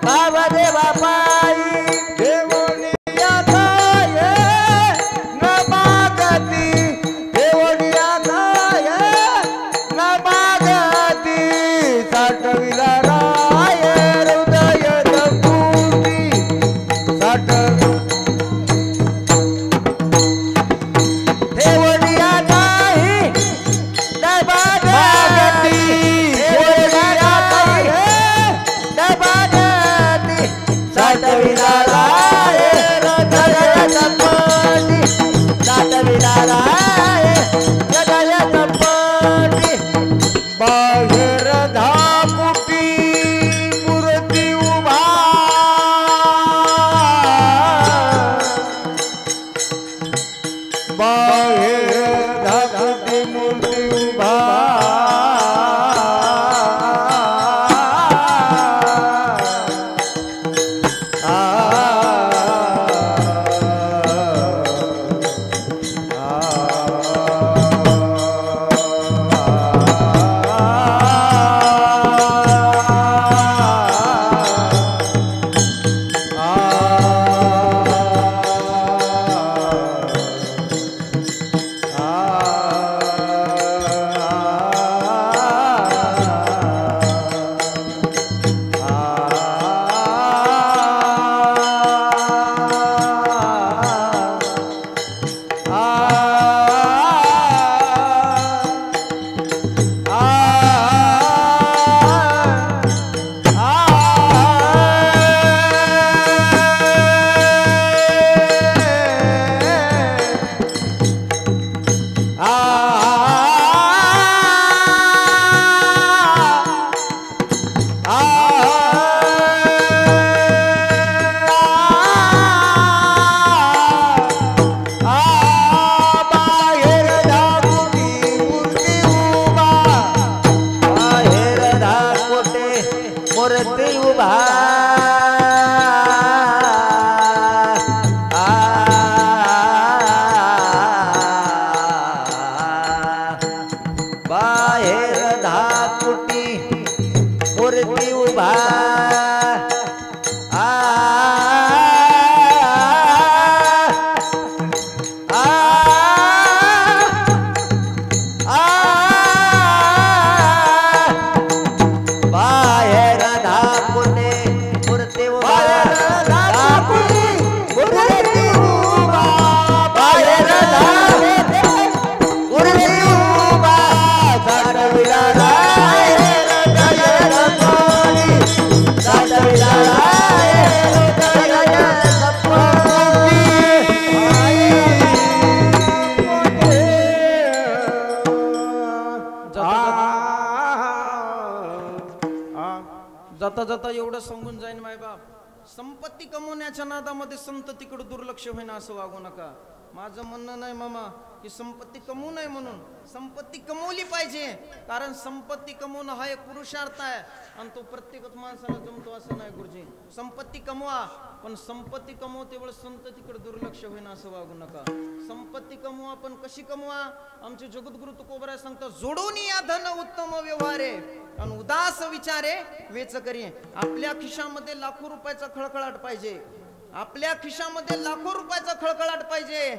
भाव देवा पायी देवनिया काय न मागती देवनिया काय न मागती साठविला राय हृदय जपूती साठ देवनिया नाही मागती देवनिया काय दबागती साठविला राय हृदय जपती साठविला राय हृदय जपती बाहेर धापुटी मूर्ती उभा बाहेर धापुटी मूर्ती उभा मूर्ती उभा बाहेर धापुटी मूर्ती उभा बाहेर धापुटी मूर्ती उभा धापुटी मूर्ती उभा बाहेर धापुटी मूर्ती उभा साठविला राय हृदय जपती साठविला राय हृदय जाता जाता एवढं सांगून जाईन माय बाप, संपत्ती कमवण्याच्या नादामध्ये संततीकडे दुर्लक्ष होईना असं वागू नका. माझं म्हणणं नाही मामा की संपत्ती कमवू नये म्हणून, संपत्ती कमवली पाहिजे, कारण संपत्ती कमवणं हा एक पुरुषार्थ आहे आणि तो प्रत्येकच माणसाला जमतो असं नाही गुरुजी. संपत्ती कमवा, पण संपत्ती कमवते वेळ संततीकडे दुर्लक्ष होईना असं वागू नका. संपत्ती कमवा, पण कशी कमवा? आमचे जगद्गुरु तुकोबराय सांगतात, जोडून या धन उत्तम व्यवहारे आणि उदास विचारे वेच करी. आपल्या खिशामध्ये लाखो रुपयाचा खळखळाट पाहिजे, आपल्या खिशामध्ये लाखो रुपयाचा खळखळाट पाहिजे,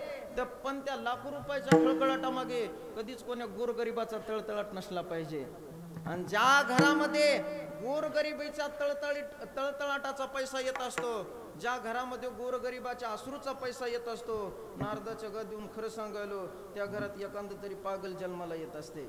पण त्या लाखो रुपयाच्या खळखळाटामागे कधीच कोण्या गोरगरिबाचा तळतळाट नसला पाहिजे. आणि ज्या घरामध्ये गोरगरिबीचा तळतळाटाचा पैसा येत असतो, ज्या घरामध्ये गोरगरिबाच्या अश्रूचा पैसा येत असतो, नारदाच्या गद देऊन खरं सांगायलो, त्या घरात एखादं तरी पागल जन्माला येत असते.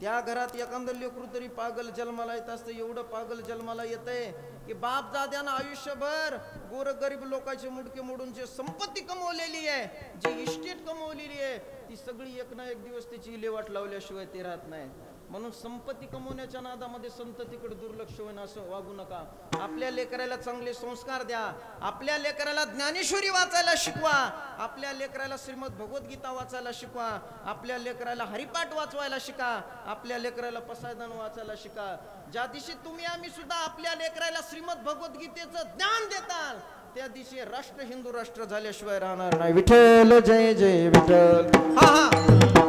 त्या घरात एखादं लेकरू तरी पागल जन्माला येत असतं. एवढं पागल जन्माला येतंय की बाप दाद्यानं आयुष्यभर गोरगरीब लोकांचे मुडके मोडून जे संपत्ती कमवलेली आहे, जी इस्टेट कमवलेली आहे, ती सगळी एक ना एक दिवस त्याची विल्हेवाट लावल्याशिवाय ते राहत नाही. म्हणून संपत्ती कमवण्याच्या नादामध्ये संततीकडे दुर्लक्ष होईन असं वागू नका. आपल्या लेकराला चांगले संस्कार द्या. आपल्या लेकराला ज्ञानेश्वरी वाचायला शिकवा. आपल्या लेकराला श्रीमद भगवद्गीता वाचायला शिकवा. आपल्या लेकराला हरिपाठ वाचवायला शिका. आपल्या लेकराला पसायदान वाचायला शिका. ज्या दिवशी तुम्ही आम्ही सुद्धा आपल्या लेकराला श्रीमद भगवद्गीतेचं ज्ञान देताल त्या दिवशी राष्ट्र हिंदू राष्ट्र झाल्याशिवाय राहणार नाही. विठ्ठल जय जय विठ्ठल. हा हा